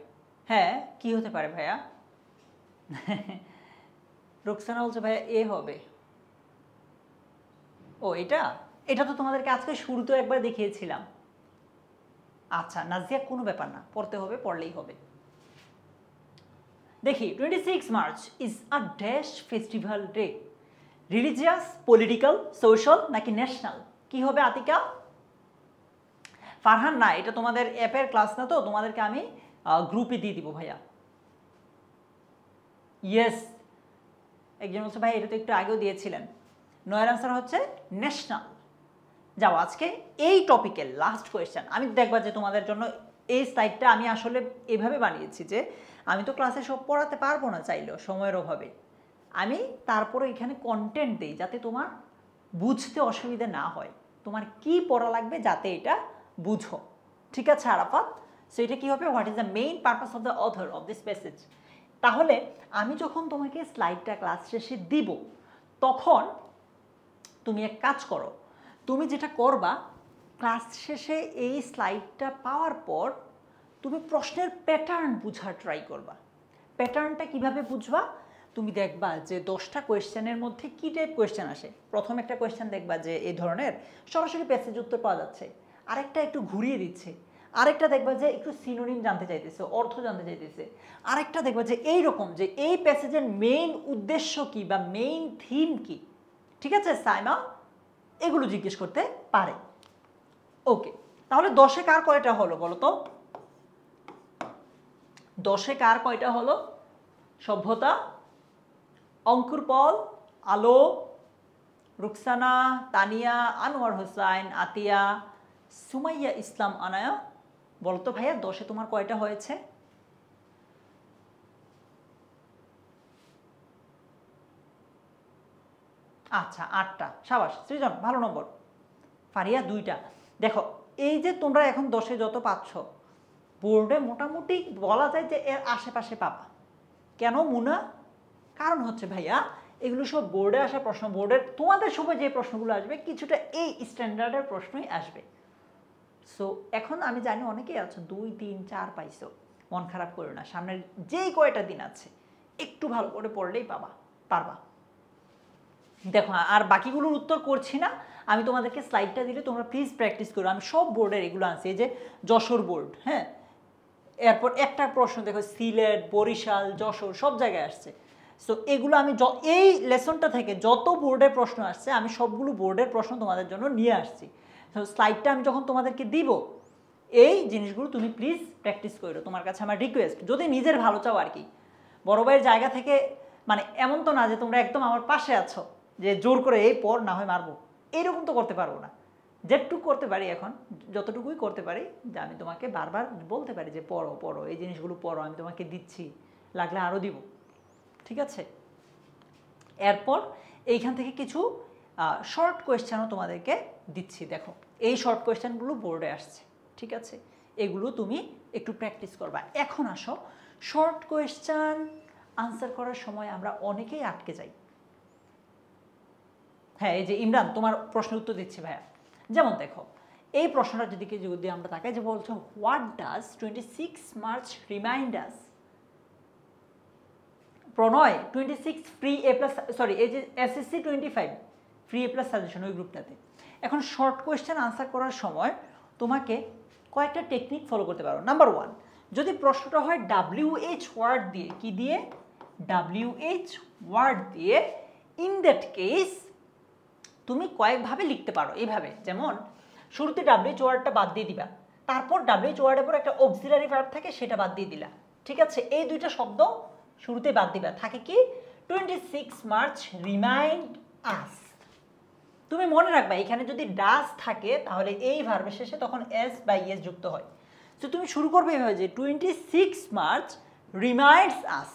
হ্যাঁ, কি হতে পারে ভাইয়া? রুকসানা বলছো ভাইয়া এ হবে। ও এটা এটা তো তোমাদেরকে আজকে শুরুতেও একবার দেখিয়েছিলাম। আচ্ছা নাজিয়া, কোনো ব্যাপার না, পড়তে হবে, পড়লেই হবে। দেখি, 26 March is a dash festival day, religious, political, social নাকি ন্যাশনাল? কি হবে আতিকা? ফারহান, না এটা তোমাদের অ্যাপের ক্লাস না, তো তোমাদেরকে আমি গ্রুপে দিয়ে দিব ভাইয়া। ইয়েস, একজন বলছে ভাই এটা তো একটু আগেও দিয়েছিলেন। 9 এর আনসার হচ্ছে ন্যাশনাল। যাও আজকে এই টপিকের লাস্ট কোয়েশ্চেন। আমি দেখবা যে তোমাদের জন্য এই স্লাইডটা আমি আসলে এভাবে বানিয়েছি যে আমি তো ক্লাসে সব পড়াতে পারবো না চাইলেও সময়ের অভাবে, আমি তারপরে এখানে কন্টেন্ট দিই যাতে তোমার বুঝতে অসুবিধা না হয়, তোমার কি পড়া লাগবে যাতে এটা বুঝো। ঠিক আছে আরাফাত? সো এটা কী হবে, what is the main purpose of the author of this passage. তাহলে আমি যখন তোমাকে স্লাইডটা ক্লাস শেষে দিব তখন তুমি এক কাজ করো, তুমি যেটা করবা ক্লাস শেষে এই স্লাইডটা পাওয়ার পর তুমি প্রশ্নের প্যাটার্ন বোঝার ট্রাই করবা। প্যাটার্নটা কিভাবে বুঝবা, তুমি দেখবা যে 10টা কোয়েশ্চেনের মধ্যে কী টাইপ কোয়েশ্চেন আসে। প্রথম একটা কোয়েশ্চেন দেখবা যে এই ধরনের সরাসরি প্যাসেজ উত্তর পাওয়া যাচ্ছে, আরেকটা একটু ঘুরিয়ে দিচ্ছে, আরেকটা দেখবা যে একটু সিনোনিম জানতে চাইতেছে, অর্থ জানতে চাইতেছে, আরেকটা দেখবা যে এইরকম যে এই প্যাসেজের মেইন উদ্দেশ্য কি বা মেইন থিম কি। ঠিক আছে সাইমা, এগুলো জিজ্ঞেস করতে পারে। ওকে, তাহলে 10-এ কার কয়টা হলো বলো তো? 10-এ কার কয়টা হলো? সভ্যতা, অঙ্কুর পল, আলো, রুকসানা, তানিয়া, আনোয়ার হোসাইন, আতিয়া, সুমাইয়া ইসলাম আনায়া। বলো তো ভাইয়া 10-এ তোমার কয়টা হয়েছে? আচ্ছা 8টা, সাবাস সৃজন, ভালো নম্বর। ফারিয়া 2টা। দেখো এই যে তোমরা এখন 10-এ যত পাচ্ছ বোর্ডে মোটামুটি বলা যায় যে এর আশেপাশে পাবা। কেন মুনা? কারণ হচ্ছে ভাইয়া এগুলো সব বোর্ডে আসা প্রশ্ন, বোর্ডের তোমাদের সময় যে প্রশ্নগুলো আসবে কিছুটা এই স্ট্যান্ডার্ডের প্রশ্নই আসবে। সো এখন আমি জানি অনেকেই আছো 2, 3, 4 পাইছো, মন খারাপ করো না, সামনের যেই কয়টা দিন আছে একটু ভালো করে পড়লেই পারবা। দেখো আর বাকিগুলোর উত্তর করছি না, আমি তোমাদেরকে স্লাইডটা দিলে তোমরা প্লিজ প্র্যাকটিস করো। আমি সব বোর্ডের এগুলো আনছি, এই যে যশোর বোর্ড, হ্যাঁ, এরপর একটা প্রশ্ন দেখো সিলেট, বরিশাল, যশোর সব জায়গায় আসছে। সো এগুলো আমি এই লেসনটা থেকে যত বোর্ডের প্রশ্ন আসছে আমি সবগুলো বোর্ডের প্রশ্ন তোমাদের জন্য নিয়ে আসছি। তো স্লাইডটা আমি যখন তোমাদেরকে দিব এই জিনিসগুলো তুমি প্লিজ প্র্যাকটিস করো, তোমার কাছে আমার রিকোয়েস্ট, যদি নিজের ভালো চাও আর কি। বড় ভাইয়ের জায়গা থেকে মানে এমন তো না যে তোমরা একদম আমার পাশে আছো যে জোর করে এই পড় না হয় মারবো, এইরকম তো করতে পারবো না। যেটুকু করতে পারি এখন, যতটুকুই করতে পারি যে আমি তোমাকে বারবার বলতে পারি যে পড়ো এই জিনিসগুলো পড়ো, আমি তোমাকে দিচ্ছি, লাগলে আরও দিব। ঠিক আছে? এরপর এইখান থেকে কিছু শর্ট কোয়েশ্চেনও তোমাদেরকে দিচ্ছি। দেখো এই শর্ট কোয়েশ্চেনগুলো বোর্ডে আসছে, ঠিক আছে? এগুলো তুমি একটু প্র্যাকটিস করবা। এখন আসো, শর্ট কোয়েশ্চেন আনসার করার সময় আমরা অনেকেই আটকে যাই। হ্যাঁ, এই যে ইমরান তোমার প্রশ্নের উত্তর দিচ্ছি ভাইয়া। যেমন দেখো এই প্রশ্নটা যদি আমরা তাকাই, যে বলছো what does 26 March remind us. Pranoy 26 free A plus, sorry এই যে SSC 25 free A plus suggestion ওই গ্রুপটাতে। এখন শর্ট কোয়েশ্চেন আনসার করার সময় তোমাকে কয়েকটা টেকনিক ফলো করতে পারো। নাম্বার 1, যদি প্রশ্নটা হয় WH ওয়ার্ড দিয়ে, কি দিয়ে? WH ওয়ার্ড দিয়ে, ইন দ্যাট কেস তুমি কয়েকভাবে লিখতে পারো এইভাবে। যেমন শুরুতে WH ওয়ার্ডটা বাদ দিয়ে দিবা, তারপর WH ওয়ার্ডের পর একটা অক্সিলারি ভার্ব থাকে সেটা বাদ দিয়ে দিলা। ঠিক আছে? এই দুইটা শব্দ শুরুতে বাদ দিবা, থাকে কি 26 মার্চ রিমাইন্ড আস। তুমি মনে রাখবা এখানে যদি ডাস থাকে তাহলে এই ভার্বের শেষে তখন এস বা ইএস যুক্ত হয়। তো তুমি শুরু করবে এভাবে যে 26 মার্চ রিমাইন্ডস আস,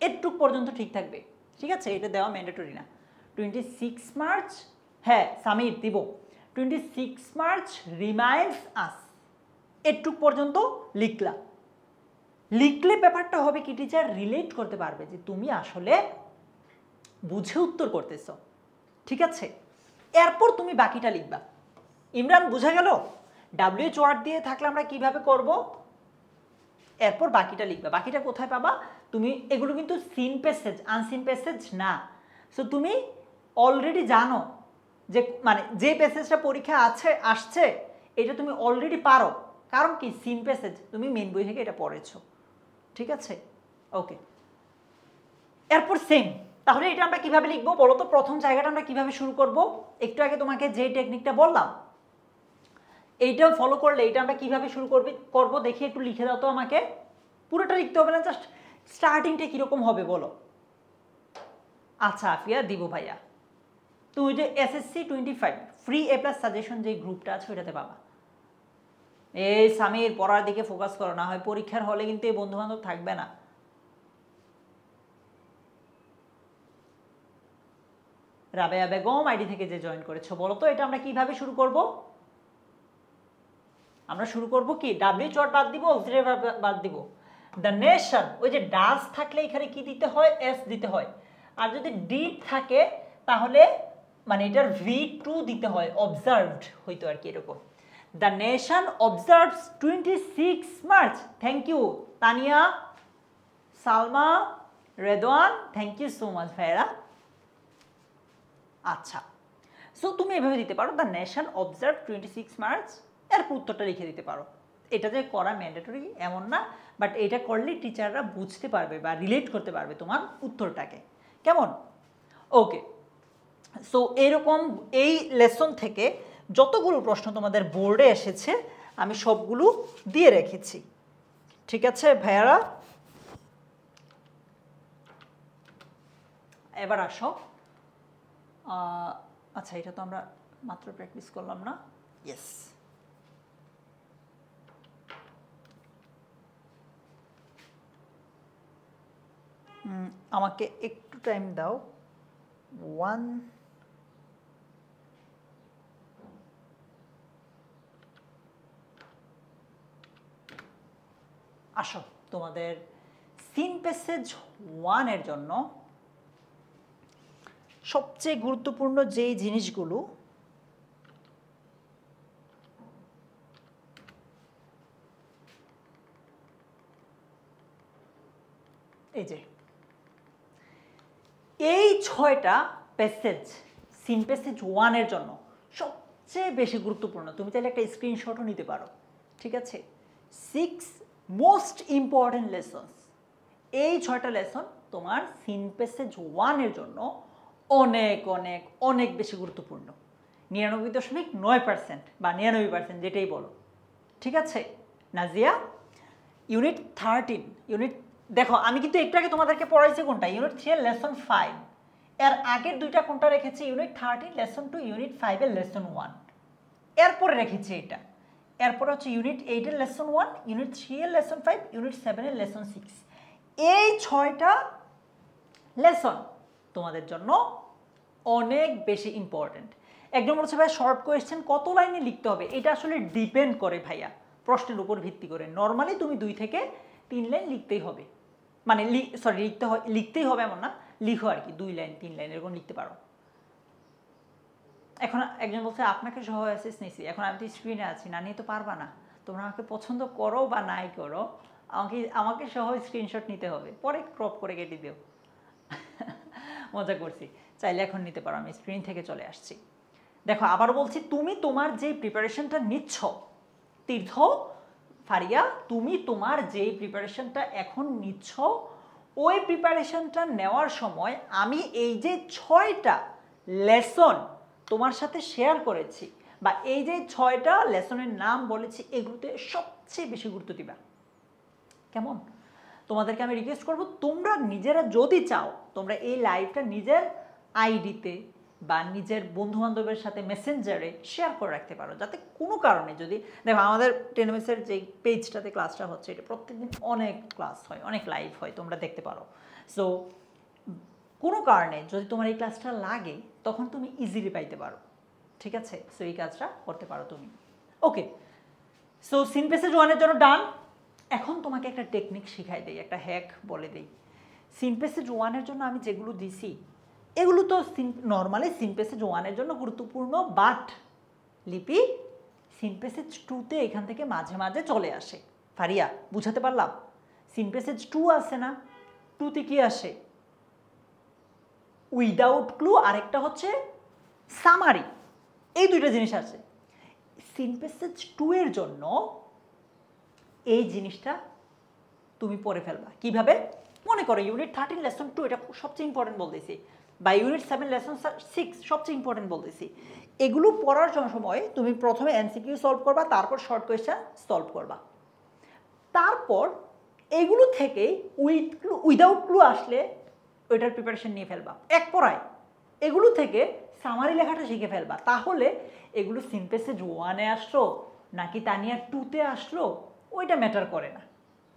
এটুক পর্যন্ত ঠিক থাকবে। ঠিক আছে? এটা দেওয়া ম্যান্ডেটরি না। 26 মার্চ, হ্যাঁ সামির দিব, 26 মার্চ রিমাইন্ডস আস, এটুক পর্যন্ত লিখলা। লিখলে ব্যাপারটা হবে কি টিচার, রিলেট করতে পারবে যে তুমি আসলে বুঝে উত্তর করতেছো। ঠিক আছে? এরপর তুমি বাকিটা লিখবা। ইমরান বুঝা গেল WH ওয়ার্ড দিয়ে থাকলে আমরা কিভাবে করব? এরপর বাকিটা লিখবা। বাকিটা কোথায় পাবা তুমি? এগুলো কিন্তু সিন প্যাসেজ, আনসিন প্যাসেজ না। সো তুমি অলরেডি জানো যে মানে যে প্যাসেজটা পরীক্ষা আসছে এটা তুমি অলরেডি পারো, কারণ কি সিন প্যাসেজ তুমি মেন বই থেকে এটা পড়েছো। ঠিক আছে? ওকে, এরপর সেম। তাহলে এটা আমরা কিভাবে লিখবো বলো তো? প্রথম জায়গাটা আমরা কিভাবে শুরু করব? একটু আগে তোমাকে যে টেকনিকটা বললাম এইটা ফলো করলে এটা আমরা কিভাবে শুরু করব দেখি, একটু লিখে দাও তো আমাকে। পুরোটা লিখতে হবে না, জাস্ট স্টার্টিংটা কীরকম হবে বলো। আচ্ছা আফিয়া দিব ভাইয়া। তুমি যে SSC 25 ফ্রি A+ সাজেশন যে গ্রুপটা আছে ওইটাতে পাবা। এই সামির পড়ার দিকে ফোকাস করো, না হয় পরীক্ষার হলে কিন্তু এই বন্ধু-বান্ধব থাকবে না। রাবেয়া বেগম আইডি থেকে যে জয়েন করেছো, বলো তো এটা আমরা কিভাবে শুরু করব? আমরা শুরু করব কি ডাব্লিউ চট বাদ দিব, অক্সিলারি ভার্ব বাদ দিব। দ্য নেশন, ওই যে ডাজ থাকলে এখানে কি দিতে হয়? এস দিতে হয়। আর যদি ডিড থাকে তাহলে মানে এটার V2 দিতে হয়, অবজার্ভড হইতো আর কি এরকম। The nation observes 26 March. Thank you Tania, Salma, Redwan, thank you so much ভাইরা। আচ্ছা, সো তুমি এভাবে দিতে পারো দ্য নেশন অবজার্ভ 26 মার্চ, এর উত্তরটা লিখে দিতে পারো। এটা যে করা ম্যান্ডেটরি এমন না, বাট এটা করলে টিচাররা বুঝতে পারবে বা রিলেট করতে পারবে তোমার উত্তরটাকে। কেমন? ওকে, সো এরকম এই লেসন থেকে যতগুলো প্রশ্ন তোমাদের বোর্ডে এসেছে আমি সবগুলো দিয়ে রেখেছি। ঠিক আছে ভাইয়ারা, এবার আসো। আচ্ছা, এটা তো আমরা মাত্র প্র্যাকটিস করলাম না? ইয়েস, আমাকে একটু টাইম দাও। আসো, তোমাদের সিন প্যাসেজ 1 এর জন্য সবচেয়ে গুরুত্বপূর্ণ যেই জিনিসগুলো এই যে এই 6টা প্যাসেজ সিন প্যাসেজ 1 এর জন্য সবচেয়ে বেশি গুরুত্বপূর্ণ। তুমি চাইলে একটা স্ক্রিনশটও নিতে পারো। ঠিক আছে, 6 মোস্ট ইম্পর্টেন্ট লেসনস, এই 6টা লেসন তোমার সিন প্যাসেজ 1 এর জন্য অনেক অনেক অনেক বেশি গুরুত্বপূর্ণ। 99.9% বা 99% যেটাই বলো। ঠিক আছে নাজিয়া, ইউনিট 13 ইউনিট দেখো, আমি কিন্তু একটু আগে তোমাদেরকে পড়াইছি কোনটা? ইউনিট 3 এর লেসন 5। এর আগের দুইটা কোনটা রেখেছি? ইউনিট 13 লেসন 2, ইউনিট 5 এর লেসন 1। এরপরে রেখেছি এটা। এরপরে হচ্ছে ইউনিট 8 এর লেসন 1, ইউনিট 3 এর লেসন 5, ইউনিট 7 এর লেসন 6। এই 6টা লেসন তোমাদের জন্য অনেক বেশি ইম্পর্টেন্ট। একজন বলছে ভাই শর্ট কোয়েশ্চেন কত লাইনে লিখতে হবে? এটা আসলে ডিপেন্ড করে ভাইয়া, প্রশ্নের উপর ভিত্তি করে। নর্মালি তুমি 2 থেকে 3 লাইন লিখতেই হবে, মানে লিখতেই হবে এমন না, লিখো আর কি 2 লাইন 3 লাইন এরকম লিখতে পারো। এখন একজন বলছে আপনাকে সহ অ্যাসেস নিয়েছি, এখন আমি তো স্ক্রিনে আছি, না নিয়ে তো পারবা না। তোমরা আমাকে পছন্দ করো বা নাই করো, আমাকে সহ স্ক্রিনশট নিতে হবে, পরে ক্রপ করে কেটে দিও। মজা করছি, চাইলে এখন নিতে পারো, আমি স্ক্রিন থেকে চলে আসছি। দেখো আবার বলছি, তুমি তোমার যে প্রিপারেশনটা নিচ্ছ, তীর্থ, ফারিয়া, তুমি তোমার যে প্রিপারেশনটা এখন নিচ্ছ, ওই প্রিপারেশনটা নেওয়ার সময় আমি এই যে 6টা লেসন তোমার সাথে শেয়ার করেছি বা এই যে 6টা লেসনের নাম বলেছি, এগুলোতে সবচেয়ে বেশি গুরুত্ব দিবা। কেমন? তোমাদেরকে আমি রিকোয়েস্ট করব, তোমরা নিজেরা যদি চাও তোমরা এই লাইভটা নিজের আইডিতে বা নিজের বন্ধুবান্ধবের সাথে মেসেঞ্জারে শেয়ার করে রাখতে পারো, যাতে কোনো কারণে যদি দেখো আমাদের টেনএমএসের যে পেজটাতে ক্লাসটা হচ্ছে, এটা প্রত্যেকদিন অনেক ক্লাস হয়, অনেক লাইভ হয়, তোমরা দেখতে পারো। সো কোনো কারণে যদি তোমার এই ক্লাসটা লাগে তখন তুমি ইজিলি পাইতে পারো। ঠিক আছে, সো এই কাজটা করতে পারো তুমি। ওকে, সো সিন প্যাসেজ 1 এর জন্য ডান। এখন তোমাকে একটা টেকনিক শিখাই দেই, একটা হ্যাক বলে দেই। সিন প্যাসেজ 1 এর জন্য আমি যেগুলো দিছি এগুলো তো নর্মালি সিন প্যাসেজ 1 এর জন্য গুরুত্বপূর্ণ, বাট লিপি সিন প্যাসেজ 2-তে এখান থেকে মাঝে মাঝে চলে আসে। ফারিয়া, বুঝাতে পারলাম? সিন প্যাসেজ 2 আসে না, 2-তে কি আসে? উইদাউট ক্লু, আরেকটা হচ্ছে সামারি, এই দুইটা জিনিস আছে। সিন প্যাসেজ 2 এর জন্য এই জিনিসটা তুমি পড়ে ফেলবা কিভাবে? মনে করো ইউনিট 13 লেসন 2 এটা সবচেয়ে ইম্পর্টেন্ট বলতেছি, বা ইউনিট 7 লেসন 6 সবচেয়ে ইম্পর্টেন্ট বলতেছি। এগুলো পড়ার সময় তুমি প্রথমে এমসিকিউ সলভ করবা, তারপর শর্ট কোয়েশ্চেন সলভ করবা, তারপর এগুলো থেকে উইদাউট ক্লু আসলে ওইটার প্রিপারেশন নিয়ে ফেলবা এক পড়ায়। এগুলো থেকে সামারি লেখাটা শিখে ফেলবা। তাহলে এগুলো সিন প্যাসেজ 1-এ আসলো নাকি তানিয়া 2-তে আসলো ওইটা ম্যাটার করে না,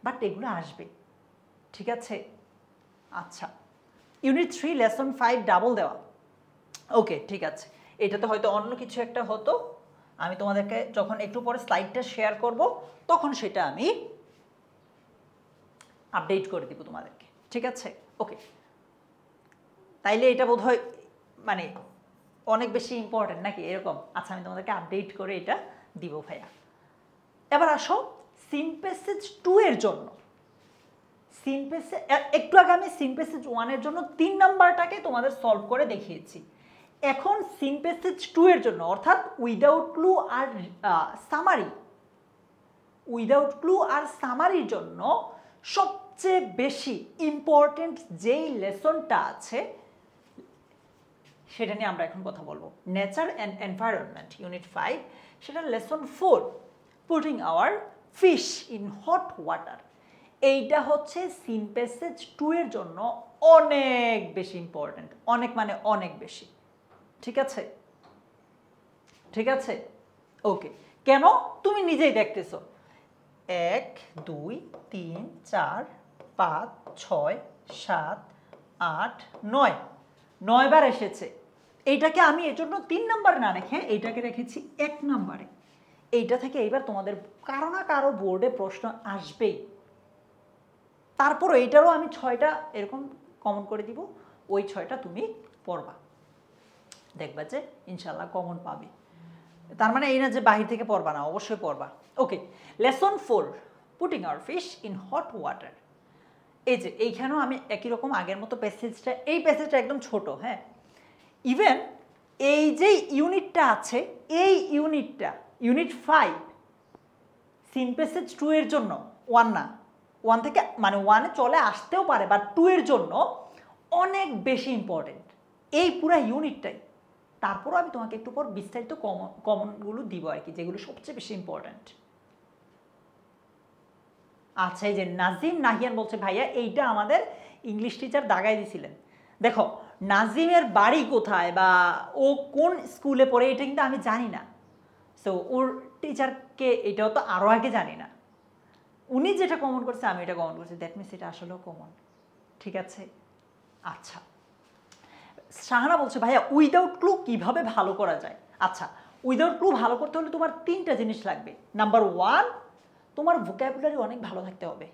বাট এগুলো আসবে, ঠিক আছে? আচ্ছা, ইউনিট 3 লেসন 5 ডাবল দেওয়া, ওকে ঠিক আছে। এটাতে হয়তো অন্য কিছু একটা হতো, আমি তোমাদেরকে যখন একটু পরে স্লাইডটা শেয়ার করব তখন সেটা আমি আপডেট করে দিব তোমাদেরকে, ঠিক আছে? ওকে, তাইলে এটা বোধহয় মানে অনেক বেশি ইম্পর্টেন্ট নাকি এরকম? আচ্ছা, আমি তোমাদেরকে আপডেট করে এটা দিব ভাইয়া। এবার আসো সিন প্যাসেজ 2 এর জন্য। সিন প্যাসেজ একটু আগে আমি সিন প্যাসেজ 1 এর জন্য 3 নাম্বারটাকে তোমাদের সলভ করে দেখিয়েছি। এখন সিন প্যাসেজ 2 এর জন্য, অর্থাৎ উইদাউট ক্লু আর সামারি, উইদাউট ক্লু আর সামারির জন্য সবচেয়ে বেশি ইম্পর্টেন্ট যেই লেসনটা আছে সেটা নিয়ে আমরা এখন কথা বলবো। নেচার অ্যান্ড এনভায়রনমেন্ট ইউনিট 5, সেটা lesson 4, putting our fish in hot water. এইটা হচ্ছে সিন প্যাসেজ 2 এর জন্য অনেক বেশি ইম্পর্টেন্ট, অনেক মানে অনেক বেশি, ঠিক আছে? ঠিক আছে, ওকে। কেন? তুমি নিজেই দেখতেছো 1 2 3 4 5 6 7 8 9, 9 বার এসেছে। এইটাকে আমি এর জন্য 3 নাম্বার না রেখে এইটাকে রেখেছি 1 নাম্বারে। এইটা থেকে এইবার তোমাদের কারো না কারো বোর্ডে প্রশ্ন আসবেই। তারপর এইটারও আমি 6টা এরকম কমন করে দিব, ওই 6টা তুমি পড়বা, দেখবা যে ইনশাল্লাহ কমন পাবে। তার মানে এই না যে বাহির থেকে পড়বা না, অবশ্যই পড়বা। Okay, lesson 4, putting our fish in hot water. এই যে এইখানেও আমি একই রকম আগের মতো প্যাসেজটা, এই প্যাসেজটা একদম ছোট, হ্যাঁ। ইভেন এই যে ইউনিটটা আছে, এই ইউনিটটা ইউনিট 5 সিন প্যাসেজ 2 এর জন্য 1 না, 1 থেকে মানে 1-এ চলে আসতেও পারে, বাট 2 এর জন্য অনেক বেশি ইম্পর্টেন্ট এই পুরো ইউনিটটাই। তারপরও আমি তোমাকে একটু পর বিস্তারিত কমনগুলো দিব আর কি, যেগুলো সবচেয়ে বেশি ইম্পর্টেন্ট। আচ্ছা, এই যে নাজিম নাহিয়ান বলছে ভাইয়া এইটা আমাদের ইংলিশ টিচার দাগাই দিছিলেন। দেখো নাজিমের বাড়ি কোথায় বা ও কোন স্কুলে পড়ে এটা কিন্তু আমি জানি না, সো ওর টিচারকে এটাও তো আরও আগে জানি না। উনি যেটা কমন করছে আমি এটা কমন করছি, দ্যাট মিনস এটা আসলেও কমন, ঠিক আছে? আচ্ছা, শাহানা বলছে ভাইয়া উইদাউট ক্লু কিভাবে ভালো করা যায়? আচ্ছা, উইদাউট ক্লু ভালো করতে হলে তোমার 3টা জিনিস লাগবে। নাম্বার 1, তোমার ভোকাবুলারি অনেক ভালো থাকতে হবে।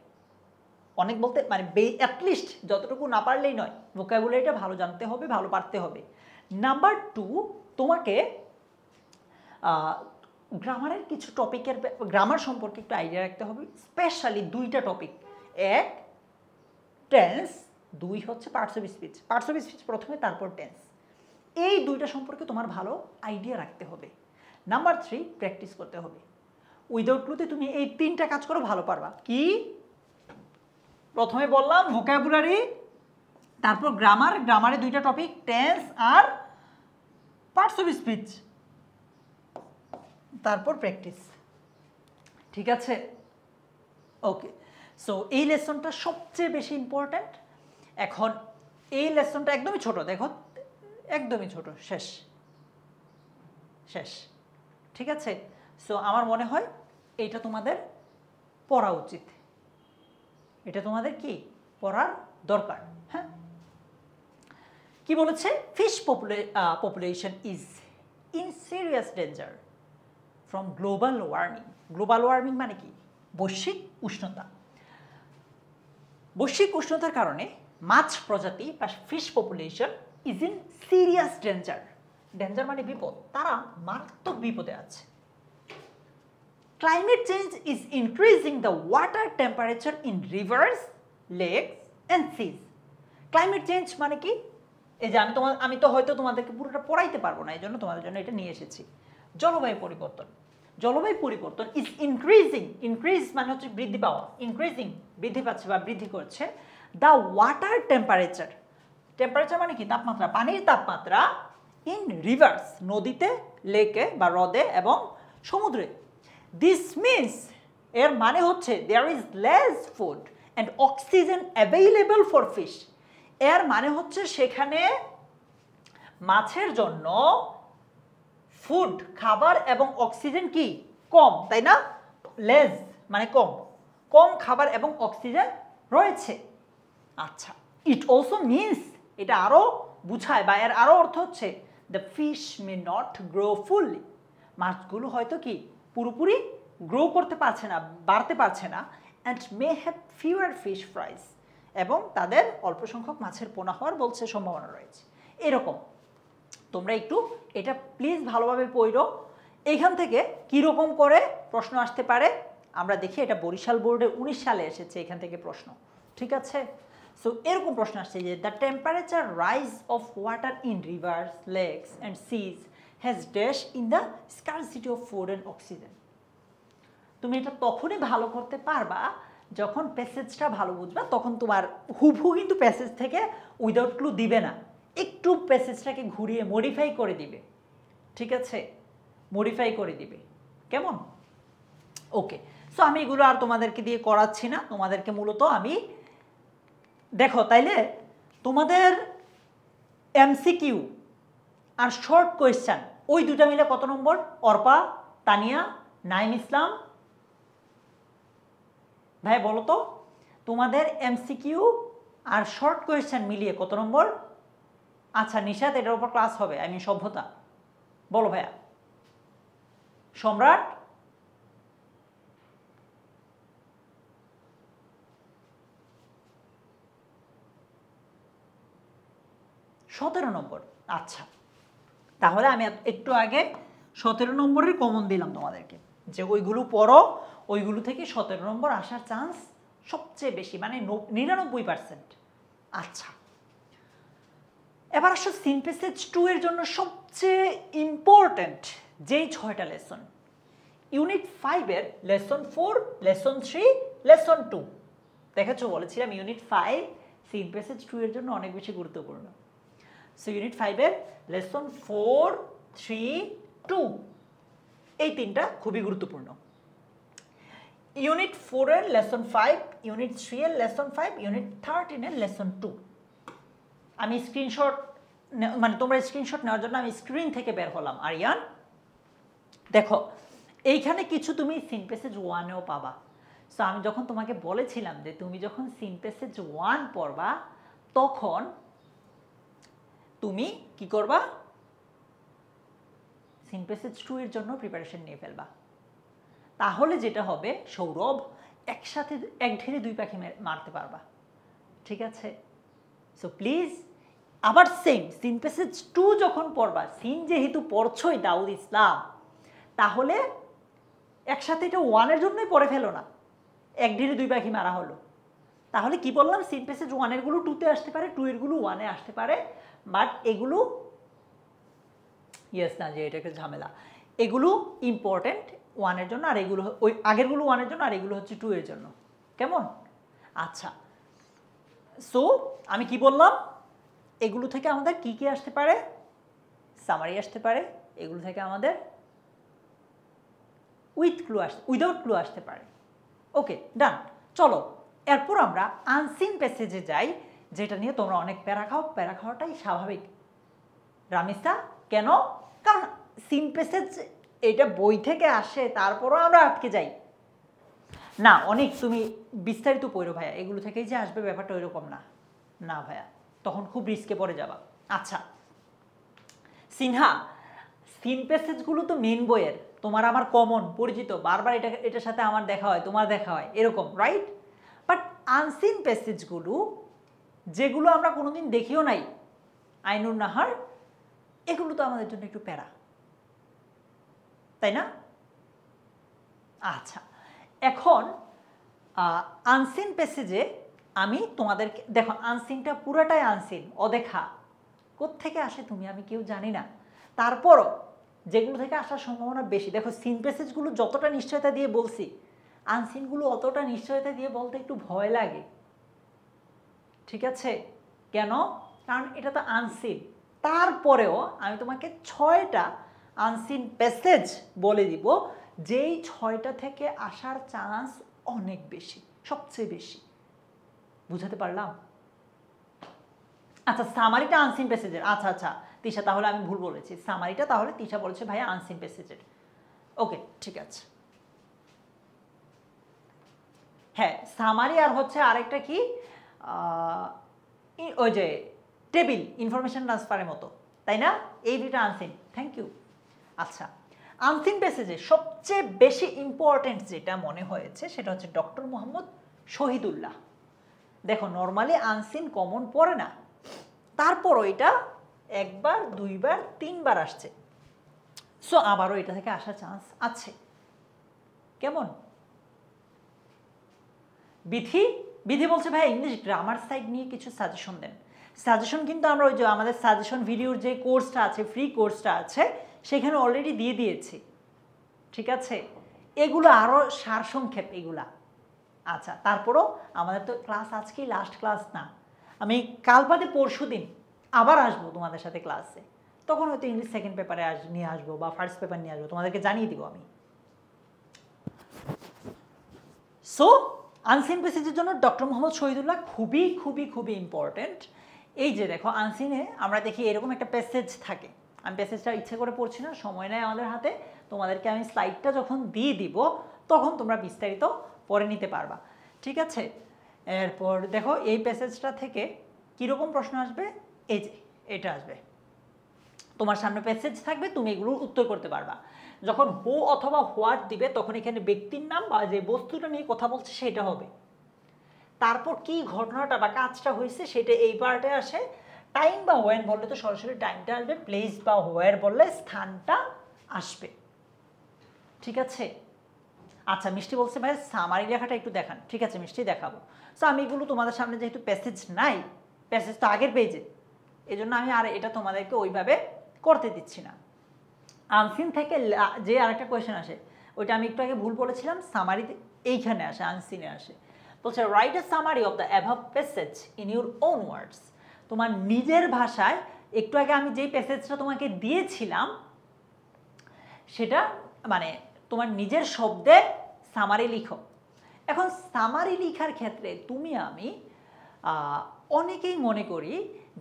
অনেক বলতে মানে অ্যাটলিস্ট যতটুকু না পারলেই নয়, ভোকাবুলারিটা ভালো জানতে হবে, ভালো পারতে হবে। নাম্বার 2, তোমাকে গ্রামারের কিছু টপিকের গ্রামার সম্পর্কে একটু আইডিয়া রাখতে হবে, স্পেশালি 2টা টপিক, 1 টেন্স, 2 হচ্ছে parts of speech. Parts of speech প্রথমে, তারপর টেন্স। এই 2টা সম্পর্কে তোমার ভালো আইডিয়া রাখতে হবে। নাম্বার 3, প্র্যাকটিস করতে হবে। উইদাউট ক্লুতে তুমি এই 3টা কাজ করো, ভালো পারবা। কি? প্রথমে বললাম ভোকাবুলারি, তারপর গ্রামার, গ্রামারে 2টা টপিক, টেন্স আর পার্টস অফ স্পিচ, তারপর প্র্যাকটিস, ঠিক আছে? ওকে, সো এই লেসনটা সবচেয়ে বেশি ইম্পর্ট্যান্ট। এখন এই লেসনটা একদমই ছোট, দেখো একদমই ছোট, শেষ শেষ, ঠিক আছে? সো আমার মনে হয় এইটা তোমাদের পড়া উচিত, এটা তোমাদের কি পড়ার দরকার। হ্যাঁ, কি বলেছে? Fish population is in serious danger from global warming. Global warming মানে কি? বৈশ্বিক উষ্ণতা। বৈশ্বিক উষ্ণতার কারণে মাছ প্রজাতি বা fish population is in serious danger. Danger মানে বিপদ, তারা মারাত্মক বিপদে আছে। Climate change is increasing the water temperature in rivers, lakes and seas. Climate change মানে কি? এই যে আমি তো হয়তো তোমাদেরকে পুরোটা পড়াইতে পারবো না, এই জন্য তোমাদের জন্য এটা নিয়ে এসেছি। জলবায়ু পরিবর্তন। জলবায়ু পরিবর্তন ইজ ইনক্রিজিং, ইনক্রিজ মানে হচ্ছে বৃদ্ধি পাওয়া, ইনক্রিজিং বৃদ্ধি পাচ্ছে বা বৃদ্ধি করছে দ্য ওয়াটার টেম্পারেচার। টেম্পারেচার মানে কি? তাপমাত্রা, পানির তাপমাত্রা ইন রিভার্স, নদীতে, লেকে বা হ্রদে এবং সমুদ্রে। দিস মিনস, এর মানে হচ্ছে there is less food and oxygen available for fish. এর মানে হচ্ছে সেখানে মাছের জন্য ফুড খাবার এবং অক্সিজেন কি কম, তাই না? লেস মানে কম, কম খাবার এবং অক্সিজেন রয়েছে। আচ্ছা, ইট অলসো মিনস, এটা আরো বুঝায় বা এর আরো অর্থ হচ্ছে the fish may not grow fully, মাছগুলো হয়তো কি পুরোপুরি গ্রো করতে পারছে না, বাড়তে পারছে না, and may have fewer fish fries, এবং তাদের অল্প সংখ্যক মাছের পোনা হওয়ার বলছে সম্ভাবনা রয়েছে। এরকম তোমরা একটু এটা প্লিজ ভালোভাবে পড়ো। এইখান থেকে কীরকম করে প্রশ্ন আসতে পারে আমরা দেখি। এটা বরিশাল বোর্ডে 19 সালে এসেছে এখান থেকে প্রশ্ন, ঠিক আছে? সো এরকম প্রশ্ন আসছে যে the temperature rise of water in rivers, lakes and seas has dash in the scarcity of food and oxygen. তুমি এটা তখনই ভালো করতে পারবা যখন প্যাসেজটা ভালো বুঝবা, তখন তোমার হুবহু কিন্তু প্যাসেজ থেকে উইদাউট ক্লু দিবে না, একটু প্যাসেজটাকে ঘুরিয়ে মডিফাই করে দিবে, ঠিক আছে? মডিফাই করে দিবে, কেমন? ওকে, সো আমি এগুলো আর তোমাদেরকে দিয়ে করাচ্ছি না, তোমাদেরকে মূলত আমি দেখো তাইলে তোমাদের এমসিকিউ আর শর্ট কোয়েশ্চেন ওই দুটা মিলে কত নম্বর? অর্পা, তানিয়া, নাইম ইসলাম, ভাই বলো তো তোমাদের এমসিকিউ আর শর্ট কোয়েশ্চেন মিলিয়ে কত নম্বর? আচ্ছা নিশাত, এটার উপর ক্লাস হবে, আমি সভ্যতা, বলো ভাইয়া। সম্রাট, সতেরো নম্বর। আচ্ছা, তাহলে আমি একটু আগে 17 নম্বরের কমন দিলাম তোমাদেরকে, যে ওইগুলো পড়ো, ওইগুলো থেকে 17 নম্বর আসার চান্স সবচেয়ে বেশি, মানে 99%। আচ্ছা, এবার আসো সিনথেসিস 2 এর জন্য সবচেয়ে ইম্পর্টেন্ট যেই 6টা লেসন, ইউনিট 5 এর লেসন 4, লেসন 3, লেসন 2। দেখেছো বলেছিলাম ইউনিট 5 সিনথেসিস 2 এর জন্য অনেক বেশি গুরুত্বপূর্ণ। সো ইউনিট 5 এর লেসন 4, 3, 2 এই তিনটা খুবই গুরুত্বপূর্ণ। ইউনিট 4 এর লেসন 5, ইউনিট 3 এর লেসন 5, ইউনিট 13 এর লেসন 2। আমি স্ক্রিনশট, মানে তোমরা স্ক্রিনশট নেওয়ার জন্য আমি স্ক্রিন থেকে বের হলাম। আরিয়ান দেখো এইখানে কিছু তুমি সিনথেসিস 1-এও পাবা। সো আমি যখন তোমাকে বলেছিলাম যে তুমি যখন সিনথেসিস 1 পড়বা তখন তুমি কি করবা? সিনথেসিস 2 এর জন্য প্রিপারেশন নিয়ে ফেলবা। তাহলে যেটা হবে সৌরভ, একসাথে এক ঢেলে দুই পাখি মারতে পারবা, ঠিক আছে? সো প্লিজ আবার সেম সিনথেসিস 2 যখন পড়বা, সিন যেহেতু পড়ছই দাউদ ইসলাম, তাহলে একসাথে এটা 1 এর জন্যই পড়ে ফেলো না, এক ঢেলে দুই পাখি মারা হলো। তাহলে কি বললাম, সিনথেসিস 1 এর গুলো 2 তে আসতে পারে, 2 এর গুলো 1 এ আসতে পারে, বাট এগুলো ইয়েস না যে এটা একটা ঝামেলা, এগুলো ইম্পর্টেন্ট 1 এর জন্য, আর এগুলো ওই আগেরগুলো 1 এর জন্য, আর এগুলো হচ্ছে 2 এর জন্য, কেমন? আচ্ছা, সো আমি কি বললাম, এগুলো থেকে আমাদের কি কি আসতে পারে? সামারি আসতে পারে, এগুলো থেকে আমাদের উইথ ক্লু আসতে, উইদাউট ক্লু আসতে পারে। ওকে ডান, চলো এরপর আমরা আনসিন প্যাসেজে যাই, যেটা নিয়ে তোমরা অনেক প্যারা খাও। প্যারা খাওয়াটাই স্বাভাবিক রামিসা, কেন? কারণ সিন প্যাসেজ এটা বই থেকে আসে, তারপরও আমরা আটকে যাই না। অনেক তুমি বিস্তারিত পড়ো ভাইয়া, এগুলো থেকেই যে আসবে ব্যাপারটা ওইরকম না, না ভাইয়া, তখন খুব রিস্কে পড়ে যাবা। আচ্ছা সিনহা, সিন প্যাসেজগুলো তো মেন বইয়ের, তোমার আমার কমন পরিচিত, বারবার এটার সাথে আমার দেখা হয়, তোমার দেখা হয়, এরকম রাইট? বাট আনসিন প্যাসেজগুলো যেগুলো আমরা কোনোদিন দেখিও নাই, আইনুর নাহার, এগুলো তো আমাদের জন্য একটু প্যারা, তাই না? আচ্ছা, এখন আনসিন প্যাসেজে আমি তোমাদেরকে দেখো, আনসিনটা পুরাটাই আনসিন, অদেখা, কোত্থেকে আসে তুমি আমি কেউ জানি না, তারপরও যেগুলো থেকে আসার সম্ভাবনা বেশি। দেখো সিন প্যাসেজগুলো যতটা নিশ্চয়তা দিয়ে বলছি, আনসিনগুলো অতটা নিশ্চয়তা দিয়ে বলতে একটু ভয় লাগে, ঠিক আছে? কেন? কারণ এটা তো আনসিন। তারপরেও আমি তোমাকে 6টা আনসিন প্যাসেজ বলে দিব, যেই 6টা থেকে আসার চান্স অনেক বেশি, সবচেয়ে বেশি। বুঝাতে পারলাম? আচ্ছা সামারিটা আনসিন প্যাসেজের, আচ্ছা আচ্ছা তিশা তাহলে আমি ভুল বলেছি, সামারিটা তাহলে তিশা বলেছে ভাইয়া আনসিন প্যাসেজের। ওকে ঠিক আছে। হ্যাঁ সামারি আর হচ্ছে আরেকটা কি ওই যে টেবিল ইনফরমেশন ট্রান্সফারের মতো, তাই না? এই দুইটা আনসিন। Thank you. আচ্ছা আনসিন প্যাসেজে সবচেয়ে বেশি ইম্পর্টেন্ট যেটা মনে হয়েছে সেটা হচ্ছে ডক্টর মোহাম্মদ শহীদুল্লাহ। দেখো নর্মালি আনসিন কমন পড়ে না, তারপরও এটা একবার দুইবার তিনবার আসছে, সো আবারও এটা থেকে আসার চান্স আছে। কেমন? বিধি বিধি বলছে ভাই ইংলিশ গ্রামার সাইড নিয়ে কিছু সাজেশন দেন। সাজেশন কিন্তু আমরা ওই যে আমাদের সাজেশন ভিডিওর যে কোর্সটা আছে, ফ্রি কোর্সটা আছে, সেখানে অলরেডি দিয়ে দিয়েছি, ঠিক আছে? এগুলো আরও সারসংক্ষেপ এগুলা। আচ্ছা তারপরও আমাদের তো ক্লাস আজকেই লাস্ট ক্লাস না, আমি কাল বাদে পরশু দিন আবার আসবো তোমাদের সাথে ক্লাসে, তখন হয়তো ইংলিশ সেকেন্ড পেপারে নিয়ে আসবো বা ফার্স্ট পেপার নিয়ে আসবো, তোমাদেরকে জানিয়ে দিব আমি। সো আনসিন প্যাসেজের জন্য ডক্টর মোহাম্মদ শহীদুল্লাহ খুবই খুবই খুবই ইম্পর্টেন্ট। এই যে দেখো আনসিনে আমরা দেখি এরকম একটা প্যাসেজ থাকে, আমি প্যাসেজটা ইচ্ছে করে পড়ছি না, সময় নেয় আমাদের হাতে, তোমাদেরকে আমি স্লাইডটা যখন দিয়ে দিব তখন তোমরা বিস্তারিত পড়ে নিতে পারবা, ঠিক আছে? এরপর দেখো এই প্যাসেজটা থেকে কীরকম প্রশ্ন আসবে, এই যে এটা আসবে, তোমার সামনে প্যাসেজ থাকবে, তুমি এগুলোর উত্তর করতে পারবা। যখন হু অথবা হোয়াট দিবে তখন এখানে ব্যক্তির নাম বা যে বস্তুটা নিয়ে কথা বলছে সেটা হবে, তারপর কি ঘটনাটা বা কাজটা হয়েছে সেটা এই পার্টে আসে। টাইম বা ওয়েন বললে তো সরাসরি টাইমটা আসবে, প্লেস বা হোয়ার বললে স্থানটা আসবে, ঠিক আছে? আচ্ছা মিষ্টি বলছে ভাই সামারি লেখাটা একটু দেখান, ঠিক আছে মিষ্টি দেখাবো। সো আমি এগুলো তোমাদের সামনে যেহেতু প্যাসেজ নাই, প্যাসেজ তো আগের পেজে, এই জন্য আমি আর এটা তোমাদেরকে ওইভাবে করতে দিচ্ছি না। আনসিন থেকে যে আরেকটা কোয়েশ্চেন আসে ওইটা আমি একটু আগে ভুল বলেছিলাম, সামারিতে এইখানে আসে, আনসিনে আসে। বলছে write a summary of the above passage in your own words. তোমার নিজের ভাষায়, একটু আগে আমি যেই প্যাসেজটা তোমাকে দিয়েছিলাম সেটা মানে তোমার নিজের শব্দে সামারি লিখো। এখন সামারি লেখার ক্ষেত্রে তুমি আমি অনেকেই মনে করি,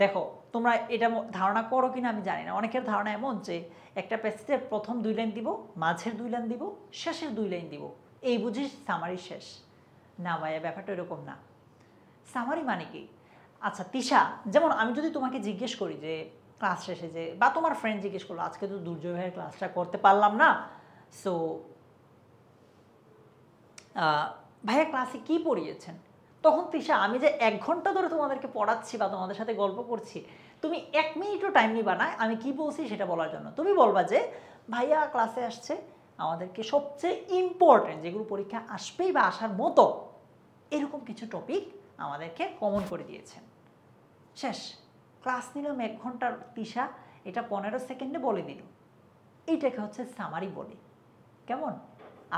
দেখো তোমরা এটা ধারণা করো কিনা আমি জানি না, অনেকের ধারণা এমন যে একটা প্যাসেজের প্রথম 2 লাইন দিব, মাঝের 2 লাইন দিব, শেষের 2 লাইন দিব, এই বুঝি সামারি শেষ। না ভাইয়া ব্যাপারটা এরকম না। সামারি মানে কি? আচ্ছা তিশা, যেমন আমি যদি তোমাকে জিজ্ঞেস করি যে ক্লাস শেষে যে, বা তোমার ফ্রেন্ড জিজ্ঞেস করলো আজকে তো দুর্জয় ভাইয়ের ক্লাসটা করতে পারলাম না, সো ভাইয়া ক্লাসে কি পড়িয়েছেন, তখন তিশা আমি যে 1 ঘন্টা ধরে তোমাদেরকে পড়াচ্ছি বা তোমাদের সাথে গল্প করছি, তুমি 1 মিনিটও টাইম নিবা না আমি কি বলছি সেটা বলার জন্য। তুমি বলবা যে ভাইয়া ক্লাসে আসছে, আমাদেরকে সবচেয়ে ইম্পর্টেন্ট যেগুলো পরীক্ষা আসবেই বা আসার মতো এরকম কিছু টপিক আমাদেরকে কমন করে দিয়েছেন, শেষ। ক্লাস নিলাম 1 ঘন্টার, তিশা এটা 15 সেকেন্ডে বলে দিল, এইটাকে হচ্ছে সামারি বলে। কেমন?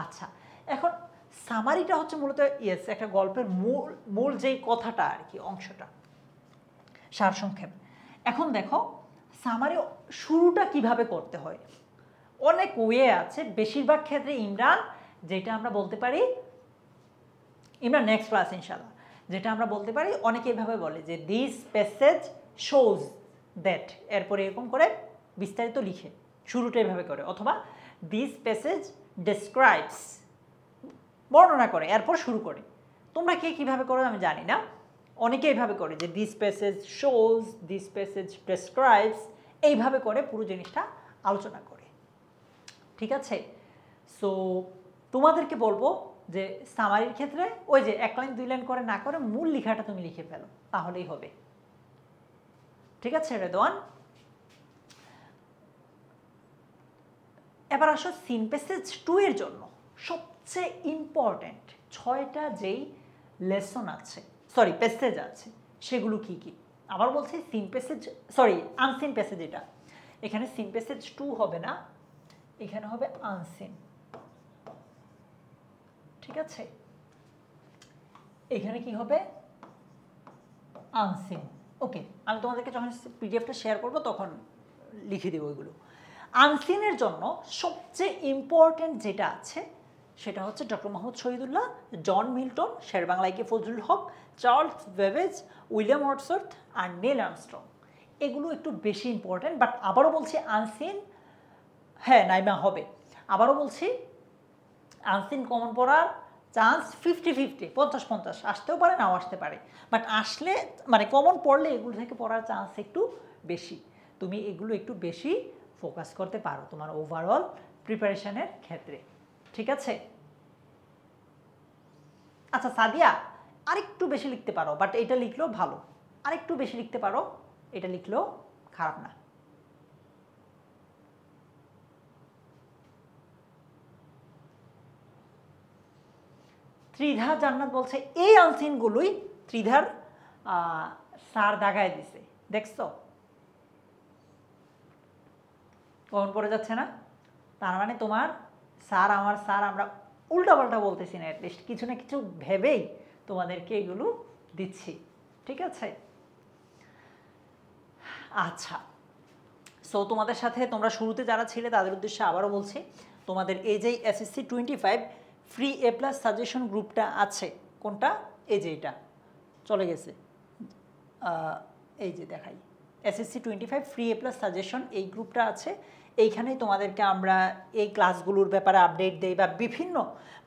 আচ্ছা এখন সামারিটা হচ্ছে মূলত ইয়েস একটা গল্পের মূল যেই কথাটা আর কি, অংশটা, সারসংক্ষেপ। এখন দেখো সামারি শুরুটা কিভাবে করতে হয়, অনেক ওয়ে আছে, বেশিরভাগ ক্ষেত্রে ইমরান যেটা আমরা বলতে পারি, ইমরান নেক্সট ক্লাস ইনশাল্লাহ, যেটা আমরা বলতে পারি অনেকে এভাবে বলে যে দিস প্যাসেজ শোজ দ্যাট, এরপরে এরকম করে বিস্তারিত লিখে শুরুটা এভাবে করে, অথবা দিস প্যাসেজ ডেসক্রাইবস, বর্ণনা করে এরপর শুরু করে। তোমরা কে কীভাবে করো আমি জানি না, অনেকে এইভাবে করে যে this passage shows, this passage describes, এইভাবে করে পুরো জিনিসটা আলোচনা করে, ঠিক আছে? সো তোমাদেরকে বলবো যে সামারির ক্ষেত্রে ওই যে 1 লাইন 2 লাইন করে না করে মূল লেখাটা তুমি লিখে ফেলো, তাহলেই হবে, ঠিক আছে রেদওয়ান? এবার আসো সিন প্যাসেজ 2 এর জন্য সবচেয়ে ইম্পর্টেন্ট 6টা যেই লেসন আছে, সরি প্যাসেজ আছে, সেগুলো কি কি? আবার বলছি seen passage, sorry unseen passage, এটা এখানে সিন প্যাসেজ 2 হবে না, এখানে হবে আনসিন, ঠিক আছে? এখানে কি হবে? আনসিন। ওকে, আমি তোমাদেরকে যখন পিডিএফটা শেয়ার করবো তখন লিখে দেবো ওইগুলো। আনসিনের জন্য সবচেয়ে ইম্পর্টেন্ট যেটা আছে সেটা হচ্ছে doctor Mohammad Shahidullah, John Milton, Sher-e-Bangla K Fazlul Huq, Charles Babbage, William Wordsworth আর নীল আর্মস্ট্রং। এগুলো একটু বেশি ইম্পর্টেন্ট। বাট আবারও বলছি আনসিন, হ্যাঁ নাইমা হবে, আবারও বলছি আনসিন কমন পড়ার চান্স 50-50, 50-50, আসতেও পারে নাও আসতে পারে। বাট আসলে মানে কমন পড়লে এগুলো থেকে পড়ার চান্স একটু বেশি। তুমি এগুলো একটু বেশি ফোকাস করতে পারো তোমার ওভারঅল প্রিপারেশনের ক্ষেত্রে, ঠিক আছে? আচ্ছা সাদিয়া, আরেকটু বেশি লিখতে পারো, বাট এটা লিখলেও ভালো। আরেকটু বেশি লিখতে পারো, এটা লিখলেও খারাপ না। ত্রিধা জান্নাত বলছে এই আনসিনগুলোই ত্রিধার স্যার দাগায় দিছে, দেখছো কমন পড়ে যাচ্ছে না? তার মানে তোমার স্যার, আমার স্যার, আমরা উল্টাপাল্টা বলতেছি না, অ্যাটলিস্ট কিছু না কিছু ভেবেই তোমাদেরকে এগুলো দিচ্ছি, ঠিক আছে? আচ্ছা, সো তোমাদের সাথে তোমরা শুরুতে যারা ছিলে তাদের উদ্দেশ্যে আবারও বলছি, তোমাদের এই যে SSC 25 ফ্রি A+ সাজেশন গ্রুপটা আছে, কোনটা? এই যে এটা চলে গেছে, এই যে দেখাই, SSC 25 ফ্রি A+ সাজেশন, এই গ্রুপটা আছে। এইখানেই তোমাদেরকে আমরা এই ক্লাসগুলোর ব্যাপারে আপডেট দেই, বা বিভিন্ন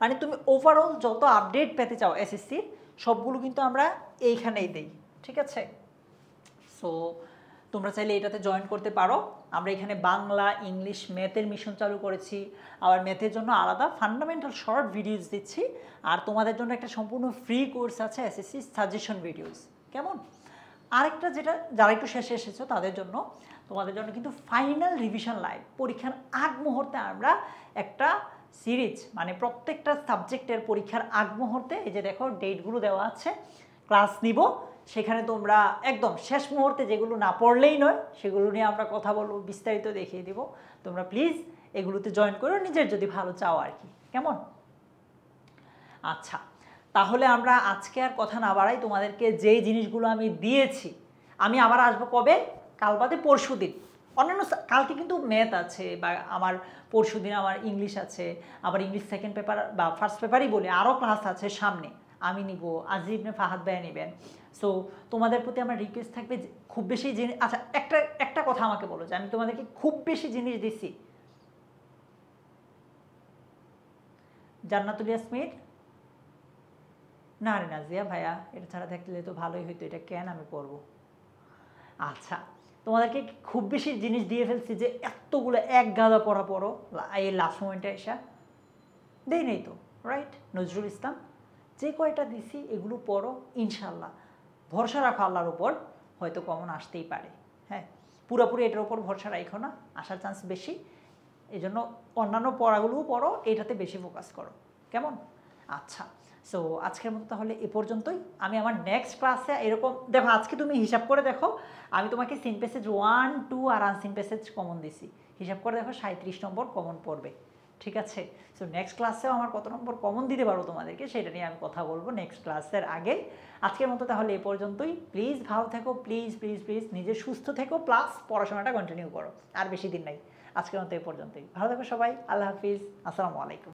মানে তুমি ওভারঅল যত আপডেট পেতে চাও SSCর সবগুলো কিন্তু আমরা এইখানেই দেই, ঠিক আছে? সো তোমরা চাইলে এটাতে জয়েন করতে পারো। আমরা এখানে বাংলা, ইংলিশ, ম্যাথের মিশন চালু করেছি, আবার ম্যাথের জন্য আলাদা ফান্ডামেন্টাল শর্ট ভিডিওস দিচ্ছি, আর তোমাদের জন্য একটা সম্পূর্ণ ফ্রি কোর্স আছে SSC সাজেশন ভিডিওস, কেমন? আরেকটা যেটা যারা একটু শেষে এসেছো তাদের জন্য, তোমাদের জন্য কিন্তু ফাইনাল রিভিশন লাইভ, পরীক্ষার আগ মুহূর্তে আমরা একটা সিরিজ, মানে প্রত্যেকটা সাবজেক্টের পরীক্ষার আগ মুহূর্তে, এই যে দেখো ডেটগুলো দেওয়া আছে, ক্লাস নিব, সেখানে তোমরা একদম শেষ মুহূর্তে যেগুলো না পড়লেই নয় সেগুলো নিয়ে আমরা কথা বলবো, বিস্তারিত দেখিয়ে দিব। তোমরা প্লিজ এগুলোতে জয়েন করো, নিজের যদি ভালো চাও আর কি, কেমন? আচ্ছা, তাহলে আমরা আজকে আর কথা না বাড়াই, তোমাদেরকে যেই জিনিসগুলো আমি দিয়েছি, আমি আবার আসবো কবে? কাল বাদে পরশু দিন। অন্যান্য কালকে কিন্তু ম্যাথ আছে, বা আমার পরশু দিন আমার ইংলিশ আছে, আবার ইংলিশ সেকেন্ড পেপার বা ফার্স্ট পেপারই বলে আরও ক্লাস আছে সামনে, আমি নিব, আজিব নে ফাহাদ ভাইয়া নেবেন। সো তোমাদের প্রতি আমার রিকোয়েস্ট থাকবে যে খুব বেশি জিনিস, আচ্ছা একটা কথা আমাকে বলো যে আমি তোমাদেরকে খুব বেশি জিনিস দিছি? জান্নাতুল ইয়াসমিন, না রে নাজিয়া ভাইয়া, এটা ছাড়া থাকলে তো ভালোই হইতো, এটা কেন আমি পড়বো? আচ্ছা, তোমাদেরকে খুব বেশি জিনিস দিয়ে ফেলছি যে এতগুলো এক গাদা পড়া পড়ো এই লাস্ট মোমেন্টে এসা? দেই নেই তো, রাইট? নজরুল ইসলাম, যে কয়টা দিছি এগুলো পড়ো, ইনশাল্লাহ ভরসা রাখো আল্লাহর উপর, হয়তো কমন আসতেই পারে। হ্যাঁ, পুরোপুরি এটার উপর ভরসা রাখো না, আসার চান্স বেশি, এই জন্য অন্যান্য পড়াগুলোও পড়ো, এটাতে বেশি ফোকাস করো, কেমন? আচ্ছা, সো আজকের মতো তাহলে এ পর্যন্তই। আমি আমার নেক্সট ক্লাসে এরকম দেখো, আজকে তুমি হিসাব করে দেখো, আমি তোমাকে সিন প্যাসেজ 1, 2 আর আনসিন প্যাসেজ কমন দিছি, হিসাব করে দেখো 37 নম্বর কমন পড়বে, ঠিক আছে? সো নেক্সট ক্লাসেও আমার কত নম্বর কমন দিতে পারবো তোমাদেরকে, সেটা নিয়ে আমি কথা বলবো নেক্সট ক্লাসের আগে। আজকের মতো তাহলে এ পর্যন্তই। প্লিজ ভালো থেকো, প্লিজ প্লিজ প্লিজ নিজে সুস্থ থেকো, প্লাস পড়াশোনাটা কন্টিনিউ করো, আর বেশি দিন নাই। আজকের মতো এ পর্যন্তই, ভালো থেকো সবাই, আল্লাহ হাফিজ, আসসালামু আলাইকুম।